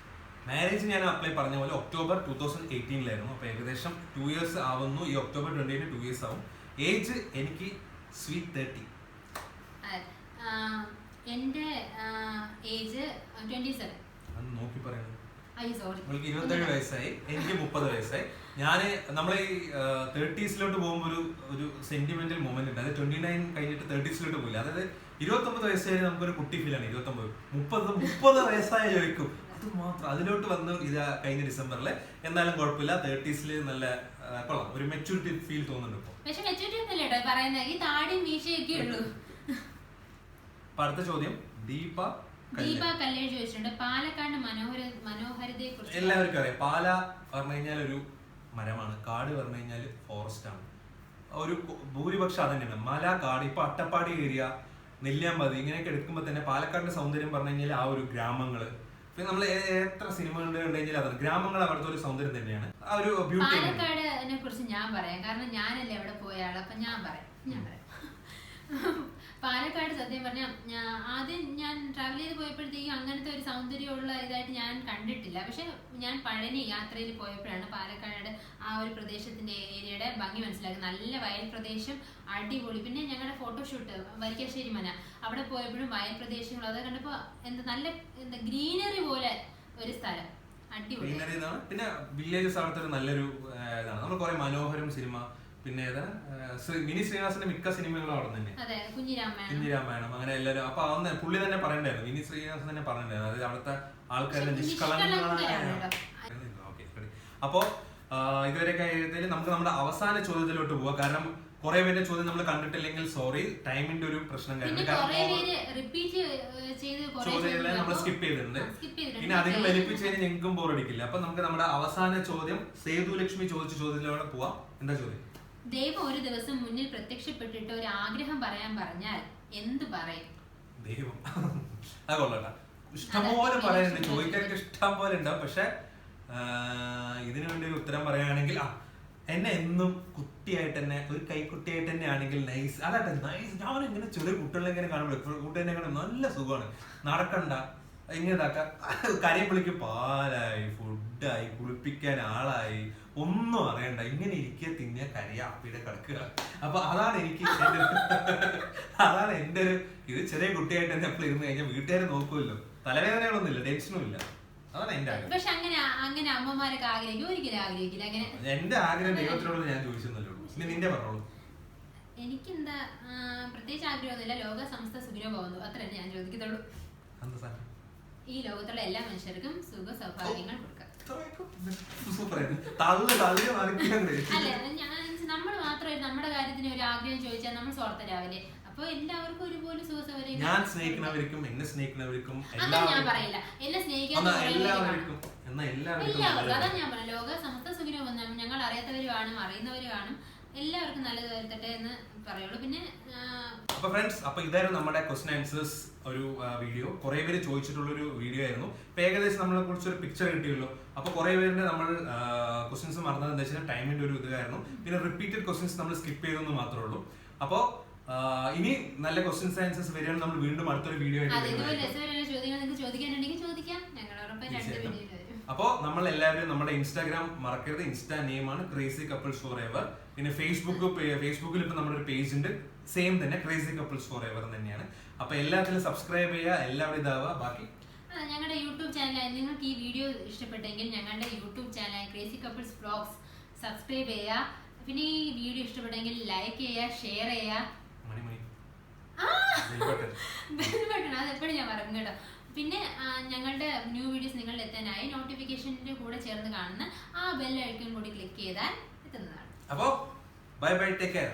മാരേജ് ഞാൻ അപ്ലൈ പറഞ്ഞ പോലെ ഒക്ടോബർ 2018 അപ്പൊ ഏകദേശം 2 years ആവുന്നു. ഈ ഒക്ടോബർ 20 2 years ആവും. ഏജ് എനിക്ക് സ്വീറ്റ് 30. എന്റെ ഏജ് 27. അത് നോക്കി പറയണം. സോറി, 27 വയസ്സായി, എനിക്ക് 30 വയസ്സായി. ഞാൻ നമ്മളെ ഈ 30s പോകുമ്പോൾ ഒരു സെന്റിമെന്റൽ മൊമെന്റ് ഉണ്ട്. അത് 29 കഴിഞ്ഞിട്ട് 30s പോയില്ല. അതായത് 29 വയസ്സായി നമുക്കൊരു കുട്ടി ഫീലാണ്. 29 30 വയസ്സായ ചോദിക്കും. അത് മാത്രം അതിലോട്ട് വന്ന് ഇത് കഴിഞ്ഞ ഡിസംബറില്. എന്നാലും കുഴപ്പമില്ല, 30s നല്ല കൊള്ളാം, ഒരു മെച്ചൂരിറ്റി ഫീൽ തോന്നുന്നുണ്ട് ഇപ്പൊ. പക്ഷെ മെച്ചൂരിറ്റി ഒന്നുമില്ല പറയുന്നത്, ഈ താടിയും മീശയൊക്കെ ഉള്ളൂ. അടുത്ത ചോദ്യം ദീപ കല്ലേഴ് ചോദിച്ചിട്ടുണ്ട് പാലക്കാട് മനോഹരതയെ കുറിച്ച്. എല്ലാവർക്കും അറിയാം, പാല പറഞ്ഞു കഴിഞ്ഞാൽ ഒരു മരമാണ്, കാട് പറഞ്ഞു കഴിഞ്ഞാൽ ഫോറസ്റ്റ് ആണ്. ഒരു ഭൂരിപക്ഷം അത് തന്നെയാണ്. മല, കാട്. ഇപ്പൊ അട്ടപ്പാടി ഏരിയ, നെല്ലിയാമ്പതി ഇങ്ങനെയൊക്കെ എടുക്കുമ്പോൾ തന്നെ പാലക്കാടിന്റെ സൗന്ദര്യം പറഞ്ഞു കഴിഞ്ഞാൽ ആ ഒരു ഗ്രാമങ്ങള്. പിന്നെ നമ്മൾ എത്ര സിനിമ കണ്ടു കഴിഞ്ഞാൽ അതാണ് ഗ്രാമങ്ങൾ അവിടുത്തെ ഒരു സൗന്ദര്യം തന്നെയാണ്, ആ ഒരു ബ്യൂട്ടി. പാലക്കാടിനെ കുറിച്ച് ഞാൻ പറയാം, കാരണം ഞാനല്ലേ അവിടെ പോയ ആള്. അപ്പൊ ഞാൻ പറയാം പാലക്കാട് സത്യം പറഞ്ഞാൽ ആദ്യം ഞാൻ ട്രാവൽ ചെയ്ത് പോയപ്പോഴത്തേക്കും അങ്ങനത്തെ ഒരു സൗന്ദര്യമുള്ള ഇതായിട്ട് ഞാൻ കണ്ടിട്ടില്ല. പക്ഷെ ഞാൻ പഴനി യാത്രയിൽ പോയപ്പോഴാണ് പാലക്കാട് ആ ഒരു പ്രദേശത്തിന്റെ ഏരിയയുടെ ഭംഗി മനസ്സിലാക്കുന്നത്. നല്ല വയൽ പ്രദേശം, അടിപൊളി. പിന്നെ ഞങ്ങളുടെ ഫോട്ടോഷൂട്ട് വരിക്കാശ്ശേരി മന അവിടെ പോയപ്പോഴും വയൽ പ്രദേശങ്ങൾ അത് കണ്ടപ്പോ നല്ല ഗ്രീനറി പോലെ ഒരു സ്ഥലം, അടിപൊളി. പിന്നെ വില്ലേജസ് അവിടുത്തെ നല്ലൊരു ഇതാണ്. നമ്മൾ കുറെ മനോഹരം സിനിമ, പിന്നെ മിനി ശ്രീനിവാസന്റെ മിക്ക സിനിമകളും അവിടെ തന്നെ, കുഞ്ഞിരാമായണം അങ്ങനെ എല്ലാവരും. അപ്പൊ അന്ന് പുള്ളി തന്നെ പറയണ്ടായിരുന്നു, മിനി ശ്രീനിവാസൻ തന്നെ പറഞ്ഞിട്ടുണ്ടായിരുന്നു, അതായത് അവിടുത്തെ ആൾക്കാരുടെ നിഷ്കളങ്കങ്ങളായ. അപ്പോ ഇതുവരെയൊക്കെ നമുക്ക് നമ്മുടെ അവസാന ചോദ്യത്തിലോട്ട് പോവാം. കാരണം കുറെ പേരുടെ ചോദ്യം നമ്മൾ കണ്ടിട്ടില്ലെങ്കിൽ സോറി, ടൈമിന്റെ ഒരു പ്രശ്നം കാരണം ചോദ്യം നമ്മൾ സ്കിപ്പ് ചെയ്തിട്ടുണ്ട്. പിന്നെ അധികം വലിപ്പിച്ച് കഴിഞ്ഞാൽ ഞങ്ങൾക്കും ബോറടിക്കില്ല. അപ്പൊ നമുക്ക് നമ്മുടെ അവസാന ചോദ്യം സേതുലക്ഷ്മി ചോദിച്ച ചോദ്യത്തിലൂടെ പോവാം. എന്താ ചോദ്യം? ദൈവം ഒരു ദിവസം മുന്നിൽ പ്രത്യക്ഷപ്പെട്ടിട്ട് ഒരു ആഗ്രഹം പറയാൻ പറഞ്ഞാൽ എന്ത് പറയും? ദൈവം അത് കൊള്ളട്ടെ, ഇഷ്ടംപോലെ പറയാനുണ്ട്, ചോദിക്കാനൊക്കെ ഇഷ്ടം പോലെ ഉണ്ടാവും. പക്ഷെ ഇതിനു വേണ്ടി ഒരു ഉത്തരം പറയുകയാണെങ്കിൽ എന്നെ എന്നും കുട്ടിയായിട്ട് തന്നെ, ഒരു കൈക്കുട്ടിയായിട്ട് തന്നെ ആണെങ്കിൽ നൈസ്, അതാട്ടെ നൈസ്. ഞാൻ ഇങ്ങനെ ചെറിയ കുട്ടികളെ ഇങ്ങനെ കാണുമ്പോൾ കുട്ടീനെ കാണുമ്പോൾ നല്ല സുഖമാണ്. നടക്കണ്ട, ഇങ്ങനെ ഇതാക്കാം, കരയുമ്പോഴേക്ക് പാലായി, ഫുഡായി, കുളിപ്പിക്കാൻ ആളായി, ഒന്നും അറിയണ്ട, ഇങ്ങനെ ഇരിക്കുക, തിന്നുക, കരയുക, അപ്പിടെ കിടക്കുക. അപ്പൊ അതാണ് എനിക്ക് അതാണ് എന്റെ ഒരു ഇത്. ചെറിയ കുട്ടിയായിട്ട് തന്നെ എപ്പോഴും ഇരുന്ന് കഴിഞ്ഞാൽ വീട്ടുകാർ നോക്കുമല്ലോ, തലവേദനകളൊന്നുമില്ല, ടെൻഷനും ഇല്ല. അതാണ് എന്റെ ആഗ്രഹം. പക്ഷെ അങ്ങനെ അമ്മമാരൊക്കെ ആഗ്രഹിക്കും, ഒരിക്കലും ആഗ്രഹിക്കില്ല അങ്ങനെ. എന്റെ ആഗ്രഹം ദൈവത്തിനോട് ഞാൻ ചോദിച്ചെന്നല്ലോ. ഇനി നിന്റെ പറഞ്ഞോളൂ. എനിക്കെന്താ പ്രത്യേകിച്ച് ആഗ്രഹമൊന്നുമില്ല, ലോക സമസ്ത സുഖിനോ പോകുന്നു, അത്ര ഞാൻ ചോദിക്കത്തുള്ളൂ. ഈ ലോകത്തുള്ള എല്ലാ മനുഷ്യർക്കും സുഖ സൗഭാഗ്യങ്ങൾ കൊടുക്കാം. അല്ല, നമ്മൾ മാത്രമായിട്ട് നമ്മുടെ കാര്യത്തിന് ഒരു ആഗ്രഹം ചോദിച്ചാൽ നമ്മൾ സ്വാർത്ഥരാവില്ലേ? അപ്പൊ എല്ലാവർക്കും ഒരുപോലെ സുഖ സൗകര്യം. ഞാൻ സ്നേഹിക്കുന്നവർക്കും എന്നെ സ്നേഹിക്കുന്നവർക്കും ഞാൻ പറയില്ല, എന്നെ സ്നേഹിക്കാൻ എല്ലാവർക്കും അതാ ഞാൻ പറയാം. ലോക സമസ്ത സുഖിനോ വന്നു, ഞങ്ങൾ അറിയാത്തവര് കാണും, അറിയുന്നവര് കാണും, എല്ലാവർക്കും നല്ലത് വരുത്തട്ടെ എന്ന് പറയുള്ളൂ. പിന്നെ അപ്പൊ ഫ്രണ്ട്സ്, അപ്പൊ ഇതായിരുന്നു നമ്മുടെ ക്വസ്റ്റ്യൻ ആൻസേഴ്സ് ഒരു വീഡിയോ. കുറെ പേര് ചോദിച്ചിട്ടുള്ള ഒരു വീഡിയോ ആയിരുന്നു. ഇപ്പൊ ഏകദേശം നമ്മളെ കുറിച്ച് ഒരു പിക്ചർ കിട്ടിയല്ലോ. അപ്പൊ കുറെ പേരുടെ നമ്മൾ ക്വസ്റ്റ്യൻസ് മറന്നത് എന്താ വെച്ചാൽ ടൈമിന്റെ ഒരു ഇതായിരുന്നു. പിന്നെ റിപ്പീറ്റഡ് ക്വസ്റ്റ്യൻസ് നമ്മൾ സ്കിപ്പ് ചെയ്തെന്ന് മാത്രമേ ഉള്ളൂ. അപ്പോ ഇനി നല്ല ക്വസ്റ്റ്യൻസ് ആൻസേഴ്സ് വരികയാണ്. നമ്മൾ വീണ്ടും അടുത്തൊരു വീഡിയോ ആയിട്ട്. അപ്പോ നമ്മൾ എല്ലാവരും നമ്മുടെ ഇൻസ്റ്റാഗ്രാം മറക്കരുത്. ഇൻസ്റ്റാ നെയിമാണ് ക്രേസി കപ്പിൾസ് ഫോർ എവർ. പിന്നെ ഫേസ്ബുക്കിൽ ഇപ്പൊ നമ്മുടെ ഒരു പേജ് ഉണ്ട്, സെയിം തന്നെ ക്രേസി കപ്പിൾസ് ഫോർ എവർ തന്നെയാണ്. അപ്പൊ എല്ലാത്തിലും സബ്സ്ക്രൈബ് ചെയ്യുക, എല്ലാവരും ഇതാവുക. ബാക്കി ഞങ്ങളുടെ യൂട്യൂബ് ചാനൽ, നിങ്ങൾക്ക് ഈ വീഡിയോ ഇഷ്ടപ്പെട്ടെങ്കിൽ ഞങ്ങളുടെ YouTube channel crazy couples vlogs subscribe ചെയ്യുക. പിന്നെ ഈ വീഡിയോ ഇഷ്ടപ്പെട്ടെങ്കിൽ ലൈക്ക് ചെയ്യുക, ഷെയർ ചെയ്യുക. അതെപ്പോഴും ഞാൻ പറഞ്ഞു കേട്ടോ. പിന്നെ ഞങ്ങളുടെ ന്യൂ വീഡിയോസ് നിങ്ങളിൽ എത്താനായി നോട്ടിഫിക്കേഷന്റെ കൂടെ ചേർന്ന് കാണുന്ന ആ ബെൽ ഐക്കൺ കൂടി ക്ലിക്ക് ചെയ്താൽ എത്തുന്നതാണ്. അപ്പോൾ ബൈ ബൈ, ടേക്ക് കെയർ.